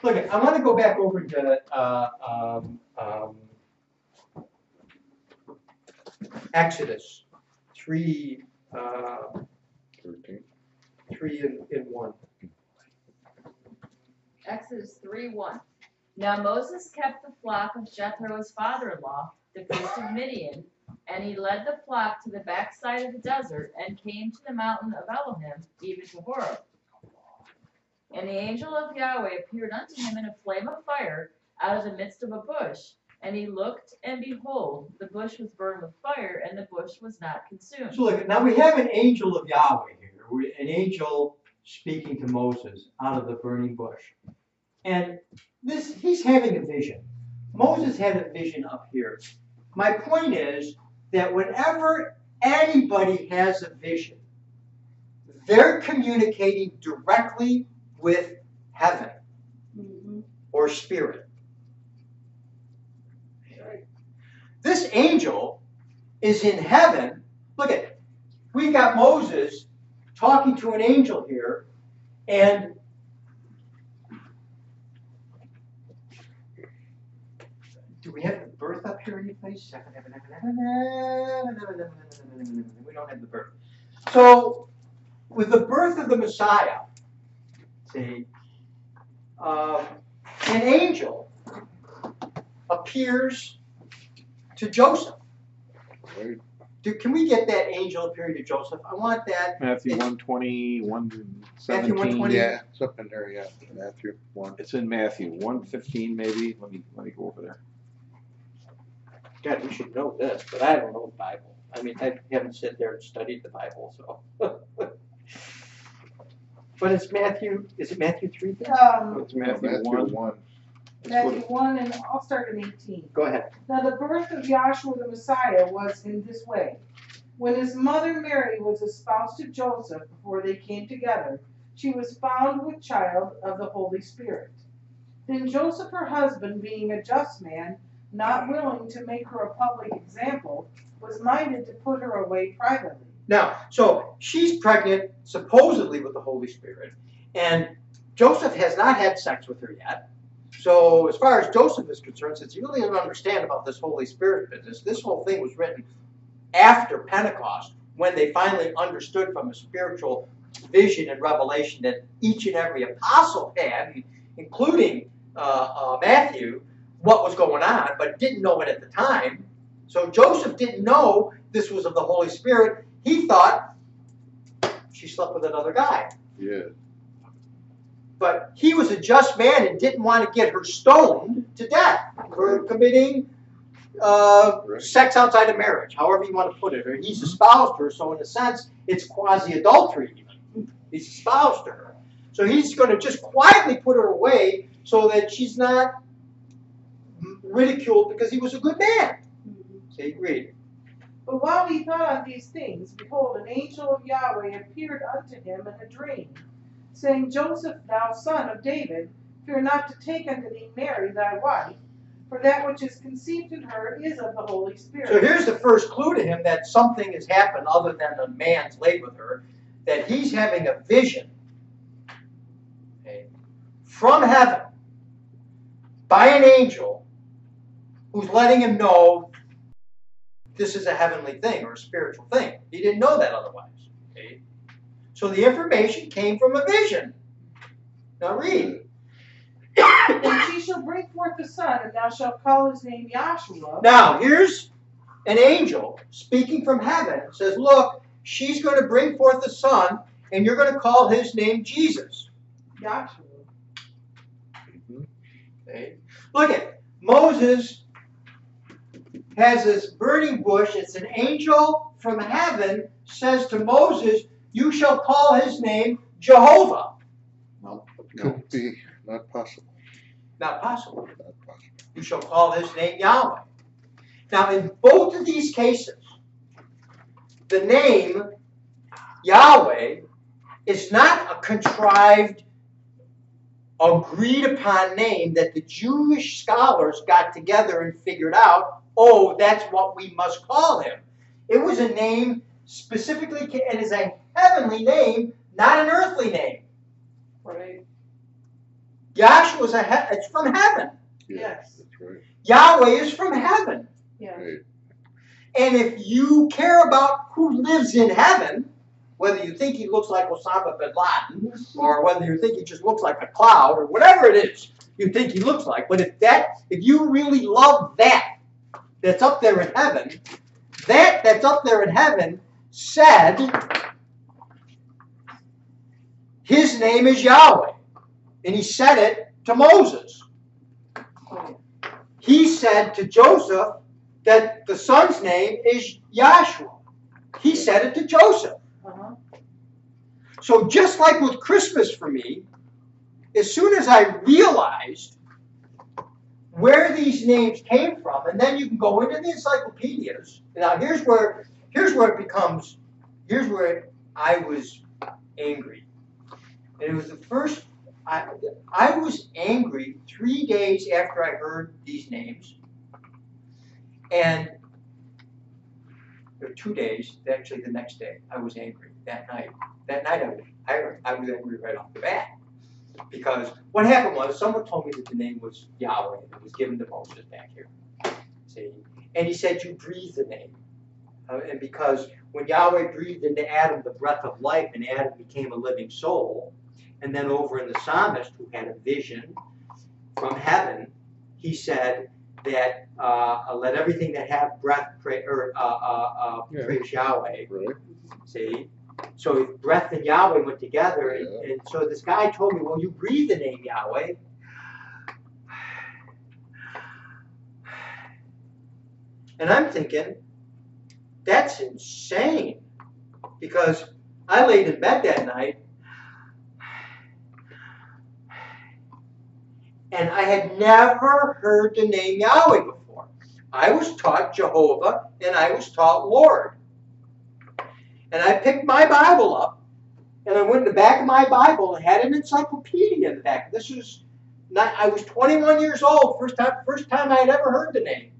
Look, I want to go back over to Exodus 3, 3 and 1. Exodus 3:1. Now Moses kept the flock of Jethro, his father-in-law, the priest of Midian, and he led the flock to the backside of the desert and came to the mountain of Elohim, even to Horeb. And the angel of Yahweh appeared unto him in a flame of fire out of the midst of a bush. And he looked, and behold, the bush was burned with fire, and the bush was not consumed. So look, now we have an angel of Yahweh here, an angel speaking to Moses out of the burning bush. And he's having a vision. Moses had a vision up here. My point is, that whenever anybody has a vision, they're communicating directly with heaven or spirit. This angel is in heaven. Look at it. We've got Moses talking to an angel here, and do we have the birth up here any place? We don't have the birth. So, with the birth of the Messiah, see, an angel appears to Joseph. Right. Can we get that angel appearing to Joseph? I want that. Matthew It's- 1:20, Matthew 1:17. 1:20. Yeah, it's up in there, yeah. Matthew 1. It's in Matthew 1:15 maybe. Let me go over there. God, we should know this, but I don't know the Bible. I mean, I haven't sat there and studied the Bible, so. But it's Matthew, is it Matthew 3? It's Matthew Matthew 1. 1. Matthew 1, and I'll start in 18. Go ahead. Now the birth of Yahshua the Messiah was in this way. When his mother Mary was espoused to Joseph before they came together, she was found with child of the Holy Spirit. Then Joseph, her husband, being a just man, not willing to make her a public example, was minded to put her away privately. Now, so she's pregnant, supposedly with the Holy Spirit, and Joseph has not had sex with her yet. So as far as Joseph is concerned, since he really doesn't understand about this Holy Spirit business, this whole thing was written after Pentecost, when they finally understood from a spiritual vision and revelation that each and every apostle had, including Matthew, what was going on, but didn't know it at the time. So Joseph didn't know this was of the Holy Spirit. He thought she slept with another guy. Yeah. But he was a just man and didn't want to get her stoned to death for committing sex outside of marriage, however you want to put it. Or he's espoused her, so in a sense, it's quasi-adultery even. He's espoused to her. So he's going to just quietly put her away so that she's not ridiculed because he was a good man. Okay, read. But while he thought on these things, behold, an angel of Yahweh appeared unto him in a dream, saying, Joseph, thou son of David, fear not to take unto thee Mary thy wife, for that which is conceived in her is of the Holy Spirit. So here's the first clue to him that something has happened other than a man's laid with her, that he's having a vision, okay, from heaven by an angel who's letting him know this is a heavenly thing or a spiritual thing. He didn't know that otherwise. Okay? So the information came from a vision. Now read. And she shall bring forth a son, and thou shalt call his name Yahshua. Now, here's an angel speaking from heaven. It says, look, she's going to bring forth a son, and you're going to call his name Jesus. Yahshua. Okay. Look at Moses has this burning bush. It's an angel from heaven says to Moses, you shall call his name Jehovah. Could be not possible. Not possible. Not possible. You shall call his name Yahweh. Now, in both of these cases, the name Yahweh is not a contrived, agreed upon name that the Jewish scholars got together and figured out, oh, that's what we must call him. It was a name specifically, it is a heavenly name, not an earthly name. Right. Yahshua is it's from heaven. Yeah, Yes. that's right. Yahweh is from heaven. Yeah. Right. And if you care about who lives in heaven, whether you think he looks like Osama bin Laden, or whether you think he just looks like a cloud, or whatever it is you think he looks like, but if you really love that's up there in heaven, that's up there in heaven said, his name is Yahweh. And he said it to Moses. He said to Joseph that the son's name is Yahshua. He said it to Joseph. Uh-huh. So just like with Christmas for me, as soon as I realized where these names came from, and then you can go into the encyclopedias. Now here's where I was angry. And it was the first, I was angry 3 days after I heard these names. And there were 2 days, actually the next day, I was angry. That night I was angry right off the bat. Because what happened was, someone told me that the name was Yahweh. It was given to Moses back here. See? And he said, you breathe the name. And because when Yahweh breathed into Adam the breath of life, and Adam became a living soul, and then over in the psalmist who had a vision from heaven, he said that let everything that have breath praise Yahweh. Right. See? So breath and Yahweh went together, and so this guy told me, well, you breathe the name Yahweh. And I'm thinking, that's insane. Because I laid in bed that night, and I had never heard the name Yahweh before. I was taught Jehovah, and I was taught Lord. And I picked my Bible up, and I went in the back of my Bible and had an encyclopedia in the back. I was 21 years old, first time I had ever heard the name.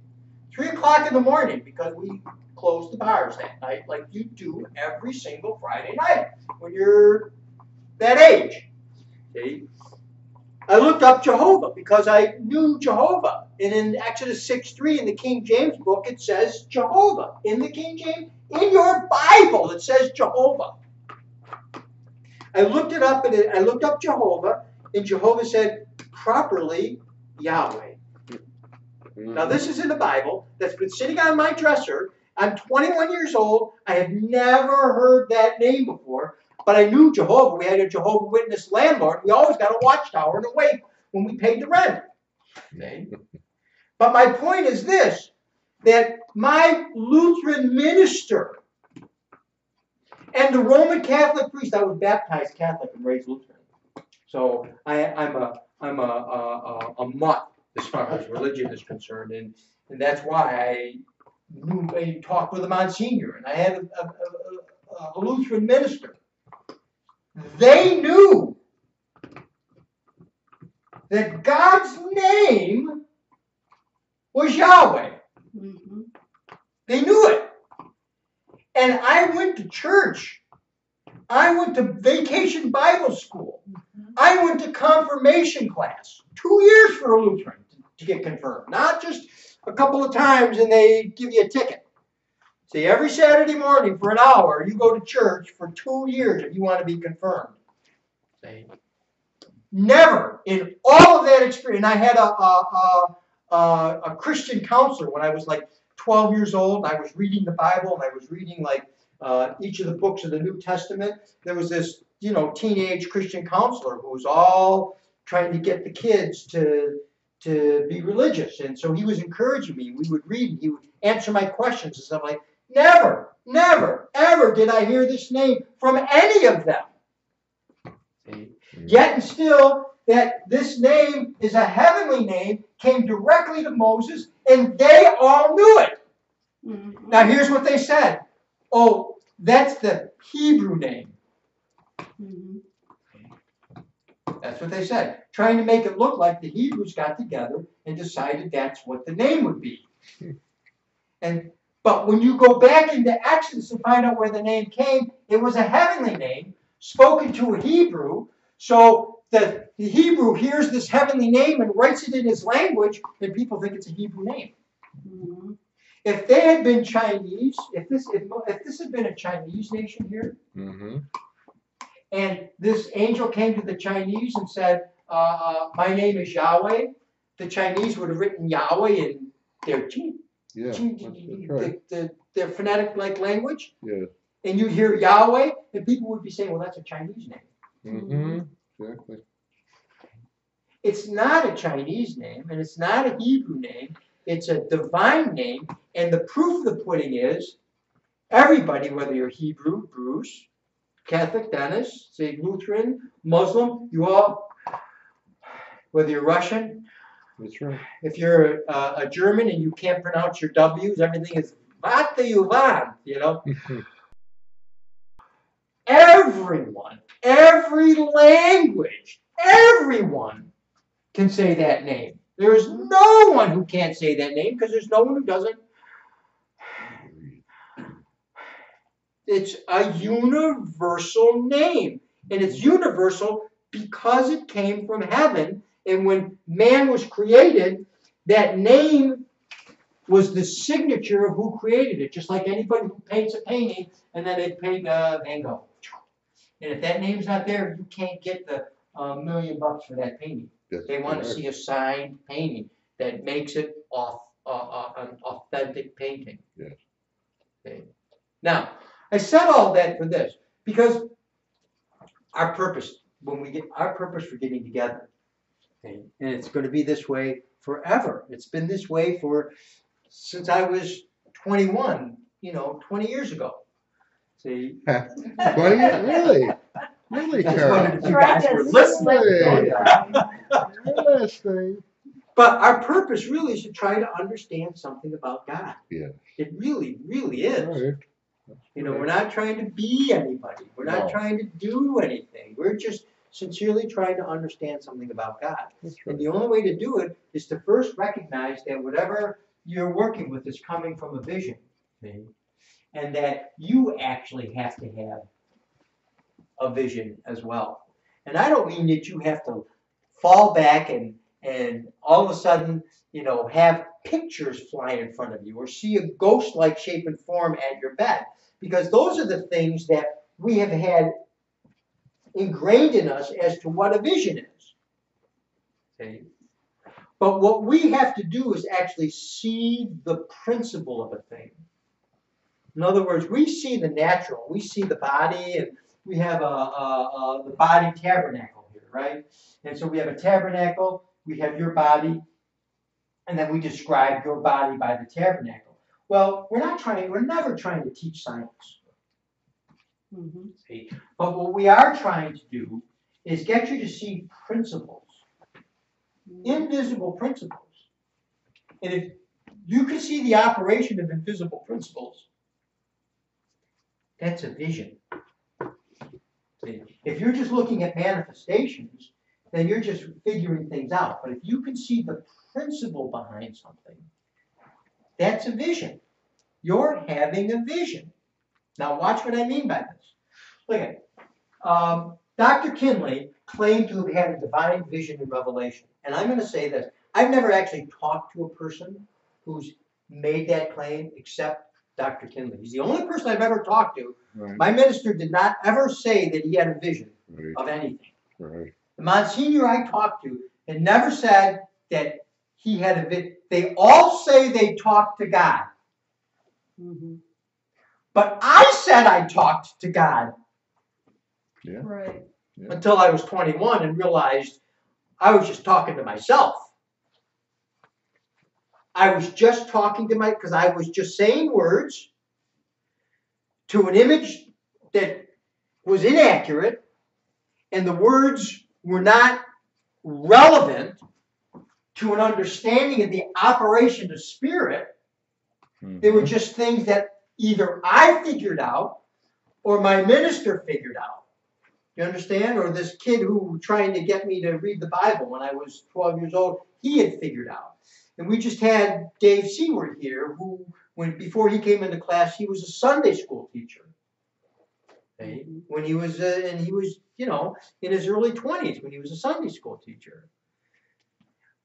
3 o'clock in the morning, because we closed the bars that night, like you do every single Friday night when you're that age. See? I looked up Jehovah because I knew Jehovah. And in Exodus 6:3 in the King James book, it says Jehovah. In the King James, in your Bible, it says Jehovah. I looked it up, and I looked up Jehovah, and Jehovah said properly Yahweh. Now this is in the Bible that's been sitting on my dresser. I'm 21 years old. I have never heard that name before. But I knew Jehovah. We had a Jehovah Witness landlord. We always got a watchtower and a wake when we paid the rent. Okay? But my point is this, that my Lutheran minister and the Roman Catholic priest, I was baptized Catholic and raised Lutheran. So I'm a mutt as far as religion is concerned. And that's why I talked with a Monsignor, and I had a Lutheran minister. They knew that God's name was Yahweh. Mm-hmm. They knew it. And I went to church. I went to vacation Bible school. I went to confirmation class. 2 years for a Lutheran to get confirmed. Not just a couple of times and they give you a ticket. See, every Saturday morning for an hour, you go to church for 2 years if you want to be confirmed. See? Never in all of that experience. And I had a Christian counselor when I was like 12 years old. I was reading the Bible, and I was reading like each of the books of the New Testament. There was this, teenage Christian counselor who was all trying to get the kids to be religious. And so he was encouraging me. We would read, and he would answer my questions and stuff like, never, ever did I hear this name from any of them. See? Yet and still, that this name is a heavenly name, came directly to Moses, and they all knew it. Mm-hmm. Now here's what they said. Oh, that's the Hebrew name. Mm-hmm. That's what they said. Trying to make it look like the Hebrews got together and decided that's what the name would be. But when you go back into Exodus and find out where the name came, it was a heavenly name spoken to a Hebrew. So the Hebrew hears this heavenly name and writes it in his language, and people think it's a Hebrew name. Mm-hmm. If they had been Chinese, if this had been a Chinese nation here, mm-hmm. and this angel came to the Chinese and said, my name is Yahweh, the Chinese would have written Yahweh in their their phonetic language. Yeah. And you'd hear Yahweh, and people would be saying, well, that's a Chinese name. Mm-hmm. Exactly. It's not a Chinese name, and it's not a Hebrew name. It's a divine name, and the proof of the pudding is everybody, whether you're Hebrew, Bruce, Catholic, Dennis, say Lutheran, Muslim, you all, whether you're Russian, That's right. If you're a German and you can't pronounce your W's, everything is "What do you want?" You know. Everyone, every language, everyone can say that name. There is no one who can't say that name because there's no one who doesn't. It's a universal name. And it's universal because it came from heaven. And when man was created, that name was the signature of who created it. Just like anybody who paints a painting and then they paint Van Gogh. And if that name's not there, you can't get the $1 million for that painting. That's They want to correct. see a signed painting that makes it an authentic painting. Yes. Okay. Now, I said all that for this because our purpose, our purpose for getting together, okay, and it's going to be this way forever. It's been this way since I was 21, 20 years ago. See? 20? Really? Really, I just Carl? wondered if you guys were listening. Yes, thing. But our purpose really is to try to understand something about God. Yeah. It really, really is. Right. We're not trying to be anybody. We're not No. trying to do anything. We're just sincerely trying to understand something about God. That's And right. the only way to do it is to first recognize that whatever you're working with is coming from a vision. Okay? And that you actually have to have a vision as well. And I don't mean that you have to fall back and all of a sudden, have pictures fly in front of you or see a ghost-like shape and form at your bed. Because those are the things that we have had ingrained in us as to what a vision is. Okay? But what we have to do is actually see the principle of a thing. In other words, we see the natural, we see the body, and we have the body tabernacle here, right? And so we have a tabernacle, we have your body, and then we describe your body by the tabernacle. Well, we're never trying to teach science. Mm-hmm. See? But what we are trying to do is get you to see principles, invisible principles. And if you can see the operation of invisible principles, that's a vision. See? If you're just looking at manifestations, then you're just figuring things out. But if you can see the principle behind something, that's a vision. You're having a vision. Now watch what I mean by this. Look at it. Dr. Kinley claimed to have had a divine vision and revelation. And I'm going to say this. I've never actually talked to a person who's made that claim except Dr. Kinley. He's the only person I've ever talked to. Right. My minister did not ever say that he had a vision Right. of anything. Right. The Monsignor I talked to had never said that he had a vision. They all say they talked to God. Mm-hmm. But I said I talked to God Yeah. Right. until I was 21 and realized I was just talking to myself. I was just talking to because I was just saying words to an image that was inaccurate, and the words were not relevant to an understanding of the operation of spirit. They were just things that either I figured out or my minister figured out. You understand? Or this kid who was trying to get me to read the Bible when I was 12 years old, he had figured out. And we just had Dave Seward here, who, before he came into class, he was a Sunday school teacher. Okay? When he was, and he was, in his early 20s when he was a Sunday school teacher.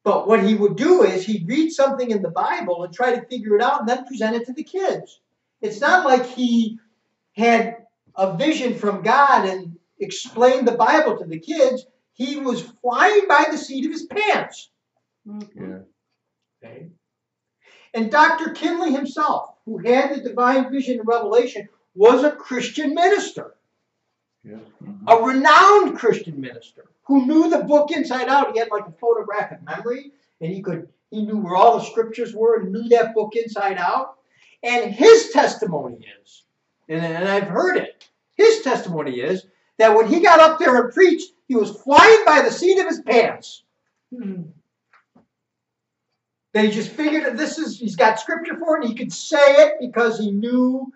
But what he would do is he'd read something in the Bible and try to figure it out and then present it to the kids. It's not like he had a vision from God and explained the Bible to the kids. He was flying by the seat of his pants. Yeah. Okay. And Dr. Kinley himself, who had the divine vision and revelation, was a Christian minister. Yeah. A renowned Christian minister who knew the book inside out. He had like a photographic memory, and he knew where all the scriptures were and knew that book inside out. And his testimony is, and I've heard it, his testimony is that when he got up there and preached, he was flying by the seat of his pants. They just figured that he's got scripture for it, and he could say it because he knew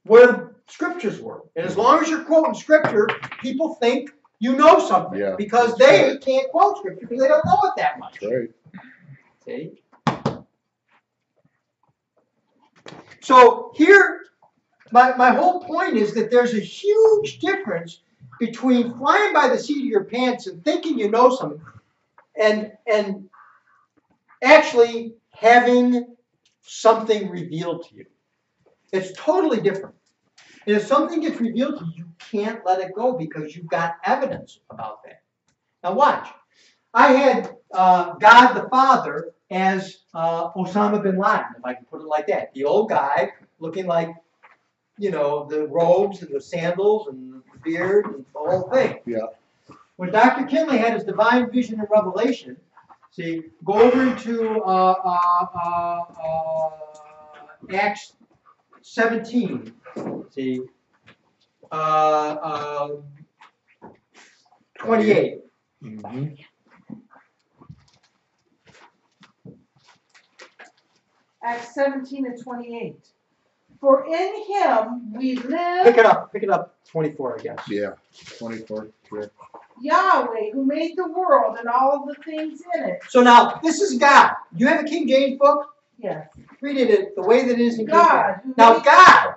where the scriptures were. And as long as you're quoting scripture, people think you know something. Yeah, because that's they right. can't quote scripture because they don't know it that much. That's right. See? So here, my whole point is that there's a huge difference between flying by the seat of your pants and thinking you know something and actually having something revealed to you. It's totally different. And if something gets revealed to you, you can't let it go because you've got evidence about that. Now watch. I had God the Father as Osama bin Laden, if I can put it like that. The old guy looking like, you know, the robes and the sandals and the beard and the whole thing. Yeah. When Dr. Kinley had his divine vision and revelation, see, go over into Acts 17. See, 28. Mm-hmm. Acts 17 and 28. For in him we live. Pick it up, 24, I guess. Yeah. 24. Sure. Yahweh, who made the world and all of the things in it. So now, this is God. You have a King James book? Yes. Read it the way that it is in King God. James. Now, God,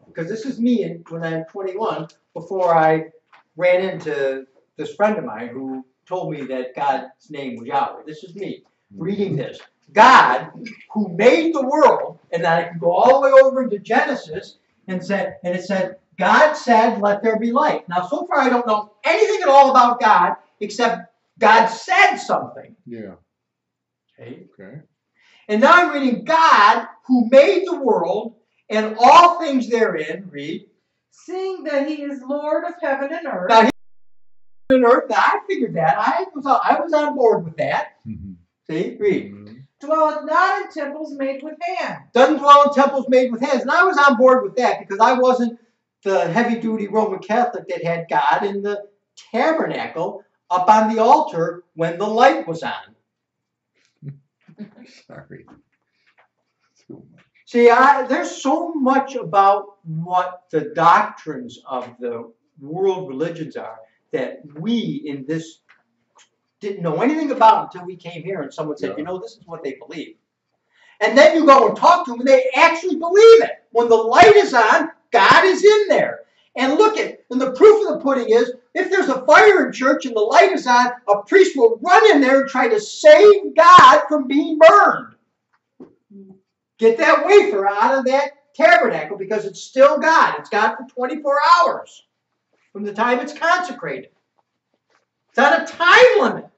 because this is me when I'm 21, before I ran into this friend of mine who told me that God's name was Yahweh. This is me reading this. God, who made the world, and then I can go all the way over into Genesis, and it said, God said, let there be light. Now, so far I don't know anything at all about God, except God said something. Yeah. Okay. Okay. And now I'm reading God, who made the world, and all things therein, read. Seeing that he is Lord of heaven and earth. Now, and earth, now, I figured that. I was on board with that. Mm-hmm. See, read. Mm-hmm. Dwelleth not in temples made with hands. Doesn't dwell in temples made with hands. And I was on board with that because I wasn't the heavy-duty Roman Catholic that had God in the tabernacle up on the altar when the light was on. Sorry. Too much. See, there's so much about what the doctrines of the world religions are that we in this didn't know anything about until we came here and someone said, Yeah. you know, this is what they believe. And then you go and talk to them and they actually believe it. When the light is on, God is in there. And look at, and the proof of the pudding is, if there's a fire in church and the light is on, a priest will run in there and try to save God from being burned. Get that wafer out of that tabernacle because it's still God. It's God for 24 hours from the time it's consecrated. It's on a time limit.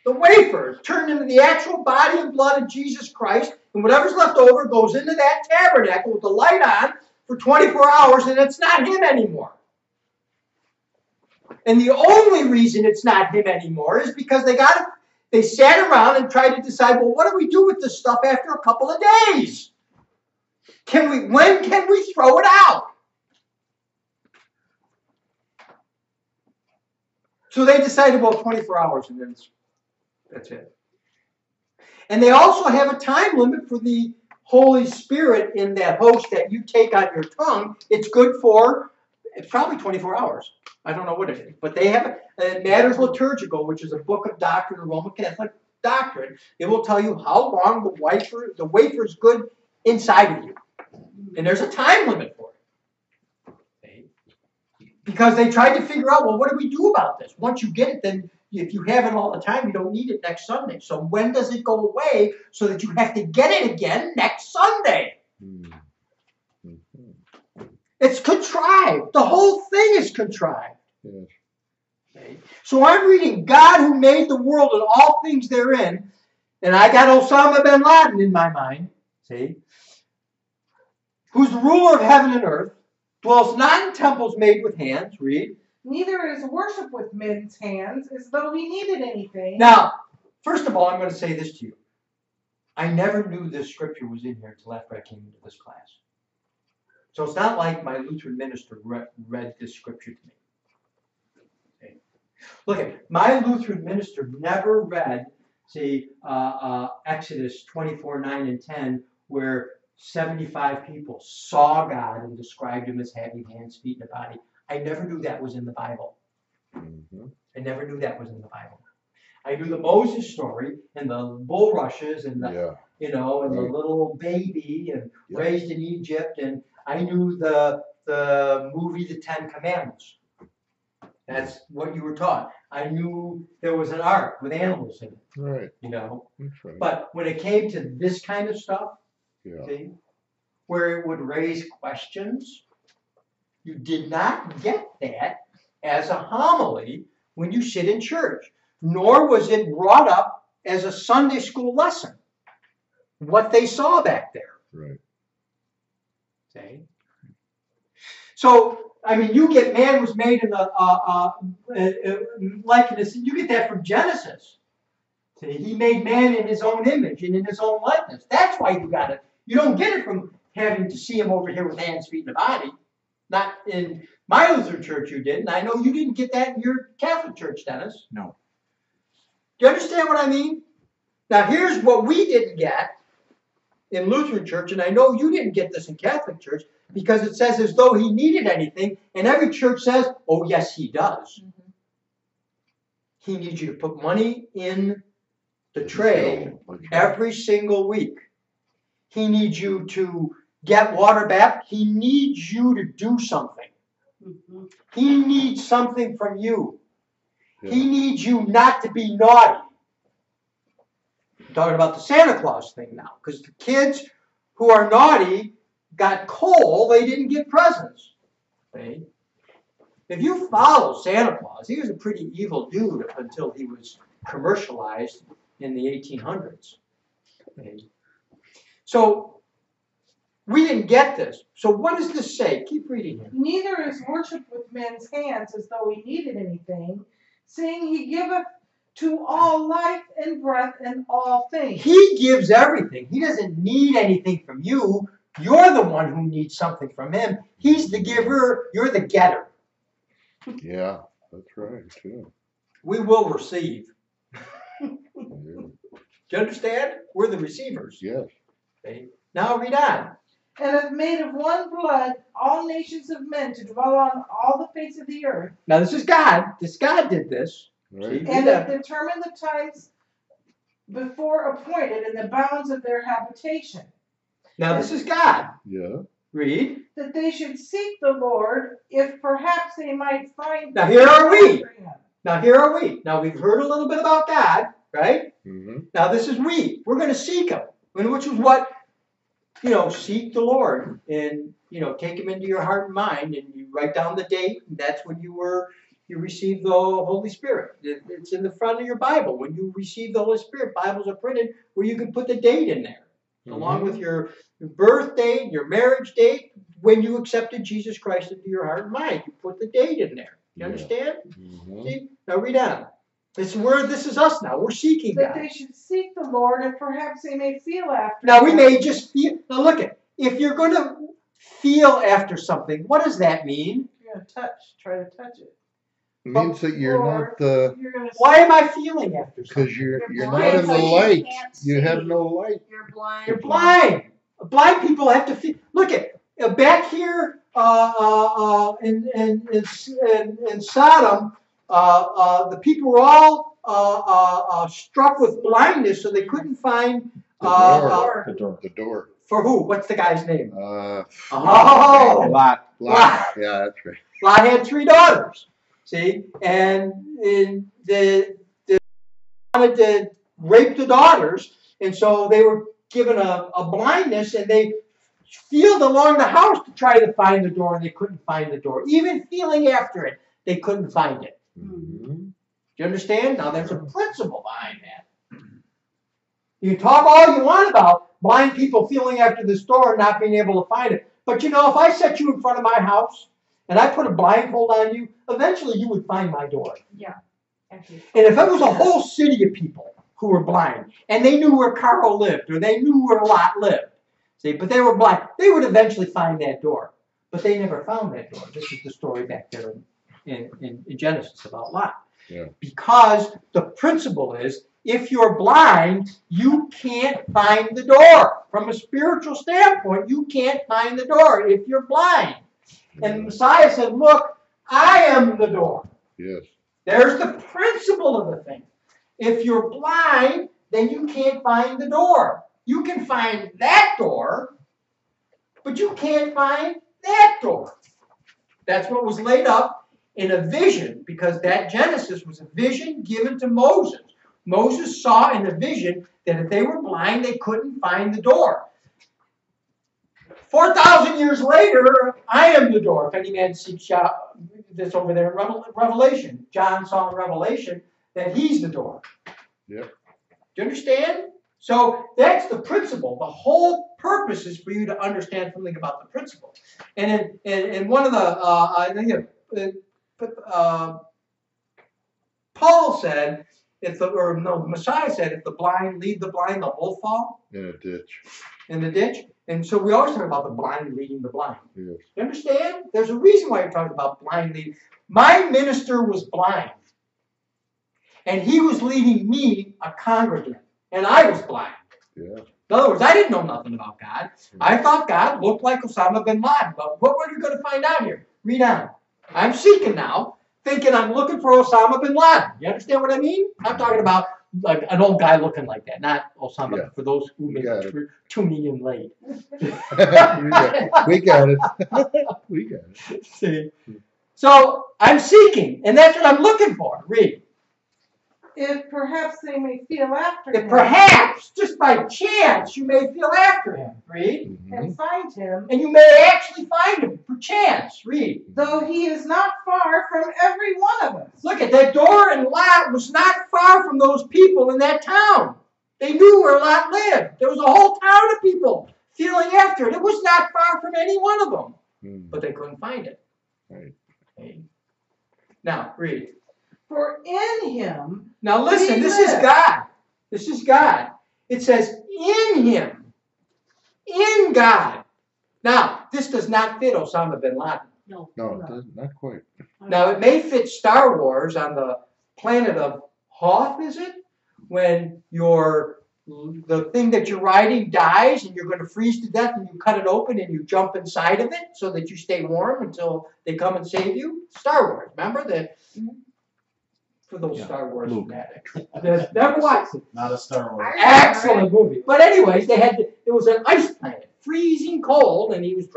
The wafer is turned into the actual body and blood of Jesus Christ, and whatever's left over goes into that tabernacle with the light on for 24 hours, and it's not him anymore. And the only reason it's not him anymore is because they sat around and tried to decide, well, what do we do with this stuff after a couple of days? When can we throw it out? So they decided, well, 24 hours, and then that's it. And they also have a time limit for the Holy Spirit in that host that you take on your tongue. It's good for, it's probably 24 hours. I don't know what it is. But they have Matters Liturgical, which is a book of doctrine, of Roman Catholic doctrine. It will tell you how long the wafer is good inside of you. And there's a time limit for it. Because they tried to figure out, well, what do we do about this? Once you get it, then if you have it all the time, you don't need it next Sunday. So when does it go away so that you have to get it again next Sunday? Mm-hmm. It's contrived. The whole thing is contrived. Yes. Okay. So I'm reading God who made the world and all things therein, and I got Osama bin Laden in my mind, see, who's the ruler of heaven and earth, dwells not in temples made with hands, read. Neither is worship with men's hands, as though he needed anything. Now, first of all, I'm going to say this to you. I never knew this scripture was in here until after I came into this class. So it's not like my Lutheran minister read this scripture to me. Okay. Look, my Lutheran minister never read See, Exodus 24:9 and 10, where 75 people saw God and described him as having hands, feet, and a body. I never knew that was in the Bible. I never knew that was in the Bible. I knew the Moses story and the bulrushes and the, and the little baby and raised in Egypt, and I knew the movie The Ten Commandments. That's what you were taught. I knew there was an ark with animals in it. Right. That's right. But when it came to this kind of stuff, see, where it would raise questions, you did not get that as a homily when you sit in church, nor was it brought up as a Sunday school lesson, what they saw back there. Right. See? So, I mean, you get man was made in the likeness, and you get that from Genesis. See, he made man in his own image and in his own likeness. That's why you got it. You don't get it from having to see him over here with hands, feet, and a body. Not in my Lutheran church you did, and I know you didn't get that in your Catholic church, Dennis. No. Do you understand what I mean? Now, here's what we didn't get in Lutheran church, and I know you didn't get this in Catholic church, because it says as though he needed anything, and every church says, oh, yes, he does. He needs you to put money in the tray every single week. He needs you to get water back. He needs you to do something. He needs something from you. He needs you not to be naughty. I'm talking about the Santa Claus thing now, because the kids who are naughty got coal, they didn't get presents. Okay? If you follow Santa Claus, he was a pretty evil dude up until he was commercialized in the 1800s. Okay? So, we didn't get this. So what does this say? Keep reading here. Neither is worship with men's hands as though he needed anything, seeing he giveth to all life and breath and all things. He gives everything. He doesn't need anything from you. You're the one who needs something from him. He's the giver. You're the getter. Yeah, that's right, too. We will receive. Do you understand? We're the receivers. Yes. Okay. Now read on. And hath made of one blood all nations of men to dwell on all the face of the earth. Now this is God. This God did this. Right. And hath determined the times before appointed and the bounds of their habitation. Now this is God. Yeah. Read. That they should seek the Lord, if perhaps they might find. Now here are we. Now here are we. Now we've heard a little bit about God, right? Now this is we. We're going to seek him. Which is what, seek the Lord and, take him into your heart and mind, and you write down the date, and that's when you received the Holy Spirit. It's in the front of your Bible. When you receive the Holy Spirit, Bibles are printed where you can put the date in there, along with your birth date, your marriage date, when you accepted Jesus Christ into your heart and mind. You put the date in there. You understand? See? Now read on. This is us now. We're seeking that God. they should seek the Lord, and perhaps they may feel after. Now we may just feel. Now look at. If you're going to feel after something, what does that mean? You're going to try to touch it. It means that you're not Why am I feeling after something? because you're not blind, in the so you light. can't You have see. no light. You're blind. You're blind. Blind people have to feel. Look at back here in Sodom. The people were all struck with blindness, so they couldn't find The door. For who? What's the guy's name? Lot. Lot. Lot. Yeah, that's right. Lot had 3 daughters. See, and they wanted to rape the daughters, and so they were given a blindness, and they feeled along the house to try to find the door, and they couldn't find the door. Even feeling after it, they couldn't find it. Do you understand? Now there's a principle behind that. You talk all you want about blind people feeling after this door and not being able to find it. But if I set you in front of my house and I put a blindfold on you, eventually you would find my door. Yeah. And if it was a whole city of people who were blind and they knew where Carl lived or they knew where Lot lived, see, but they were blind, they would eventually find that door. But they never found that door. This is the story back there in Genesis about Lot. Yeah. Because the principle is if you're blind, you can't find the door. From a spiritual standpoint, you can't find the door if you're blind. And the Messiah said, look, I am the door. Yes. There's the principle of the thing. If you're blind, then you can't find the door. You can find that door, but you can't find that door. That's what was laid up in a vision, because that Genesis was a vision given to Moses. Moses saw in a vision that if they were blind, they couldn't find the door. 4,000 years later, I am the door. If any man seeks out, this over there in Revelation. John saw in Revelation that he's the door. Yep. Do you understand? So that's the principle. The whole purpose is for you to understand something about the principle. And in one of the, Paul said, the Messiah said, if the blind lead the blind, they'll both fall In a ditch. in the ditch. And so we always talk about the blind leading the blind. Yes. You understand? There's a reason why you're talking about blind leading. My minister was blind. And he was leading me, a congregant. And I was blind. Yeah. In other words, I didn't know nothing about God. I thought God looked like Osama bin Laden. But what were you going to find out here? Read on. I'm seeking now, thinking I'm looking for Osama bin Laden. You understand what I mean? I'm talking about like an old guy looking like that, not Osama, Yeah. for those who may Got it. be tuning in late. We got it. We got it. See? So I'm seeking, and that's what I'm looking for. Read. If perhaps they may feel after If him perhaps, just by chance, you may feel after him. Read. Mhm. and find him, And you may actually find him, perchance. Read. though he is not far from every one of us. Look at that door, and Lot was not far from those people in that town. They knew where Lot lived. There was a whole town of people feeling after it. It was not far from any one of them, Mm. but they couldn't find it. Right. Okay. Now, read. For in him, Now listen, We this is live. God. This is God. It says in him. In God. Now, this does not fit Osama bin Laden. No. No, it doesn't. Not quite. Now, it may fit Star Wars on the planet of Hoth, is it? When the thing that you're riding dies and you're going to freeze to death and you cut it open and you jump inside of it so that you stay warm until they come and save you. Star Wars, remember that? For those Yeah, Star Wars Luke. fanatics. Never watched it. Not a Star Wars. Excellent movie. But anyways, it was an ice planet, freezing cold, and he was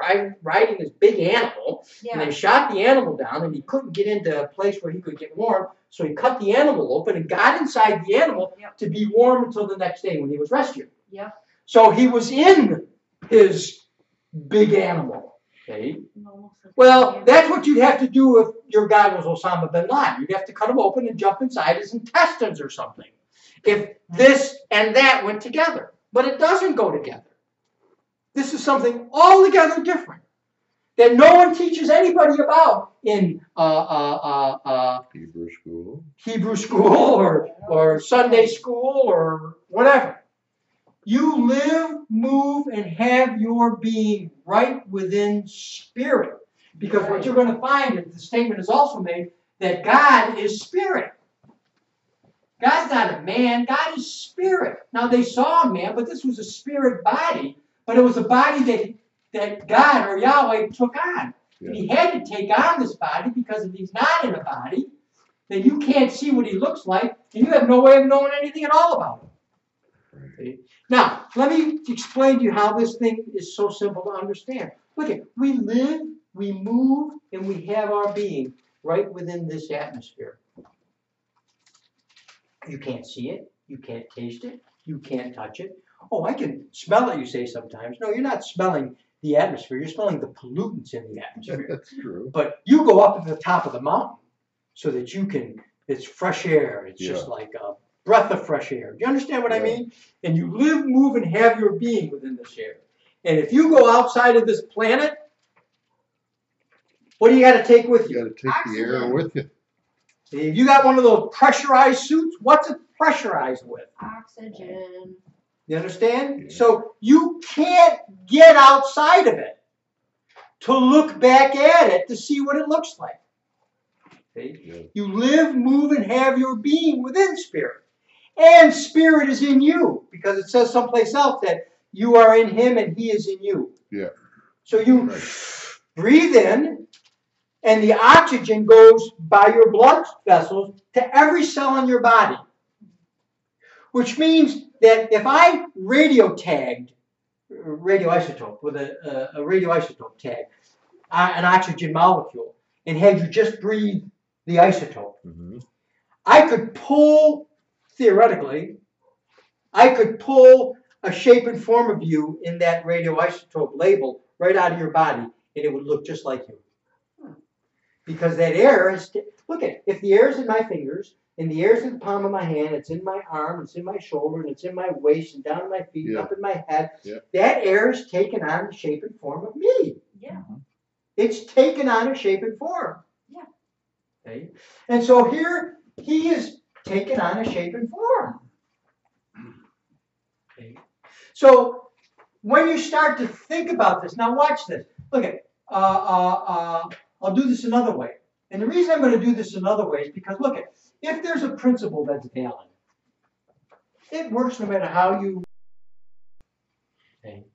riding this big animal, and they shot the animal down, and he couldn't get into a place where he could get warm, so he cut the animal open and got inside the animal to be warm until the next day when he was rescued. Yep. So he was in his big animal. Okay. Well, that's what you'd have to do if your guy was Osama bin Laden. You'd have to cut him open and jump inside his intestines or something. If this and that went together. But it doesn't go together. This is something altogether different that no one teaches anybody about in Hebrew school. or Sunday school or whatever. You live, move, and have your being right within spirit. Because what you're going to find, and the statement is also made, that God is spirit. God's not a man, God is spirit. Now they saw a man, but this was a spirit body, but it was a body that God or Yahweh took on. Yeah. And he had to take on this body because if he's not in a body, then you can't see what he looks like, and you have no way of knowing anything at all about him. Right. Now, let me explain to you how this thing is so simple to understand. Look at, we live, we move, and we have our being right within this atmosphere. You can't see it, you can't taste it, you can't touch it. Oh, I can smell it, you say sometimes. No, you're not smelling the atmosphere, you're smelling the pollutants in the atmosphere. That's true. But you go up to the top of the mountain so that you can, it's fresh air, it's just like a breath of fresh air. Do you understand what I mean? And you live, move, and have your being within this air. And if you go outside of this planet, what do you got to take with you? You got to take the air with you. If you got one of those pressurized suits, what's it pressurized with? Oxygen. You understand? Yeah. So you can't get outside of it to look back at it to see what it looks like. See? Yeah. You live, move, and have your being within spirit. and spirit is in you, because it says someplace else that you are in him and he is in you. Yeah. So you breathe in, and the oxygen goes by your blood vessels to every cell in your body. Which means that if I radioisotope with a radioisotope tag, an oxygen molecule, and had you just breathe the isotope, I could pull, theoretically, a shape and form of you in that radioisotope label right out of your body, and it would look just like you. Because that air is, look at it, if the air is in my fingers, and the air is in the palm of my hand, it's in my arm, it's in my shoulder, and it's in my waist, and down in my feet, and up in my head, that air is taken on the shape and form of me. Yeah. It's taken on a shape and form. Yeah. Okay? And so here, he is taken on a shape and form. Okay? So when you start to think about this, now watch this. Look at, I'll do this another way. And the reason I'm going to do this another way is because, look at, if there's a principle that's valid, it works no matter how you. Okay?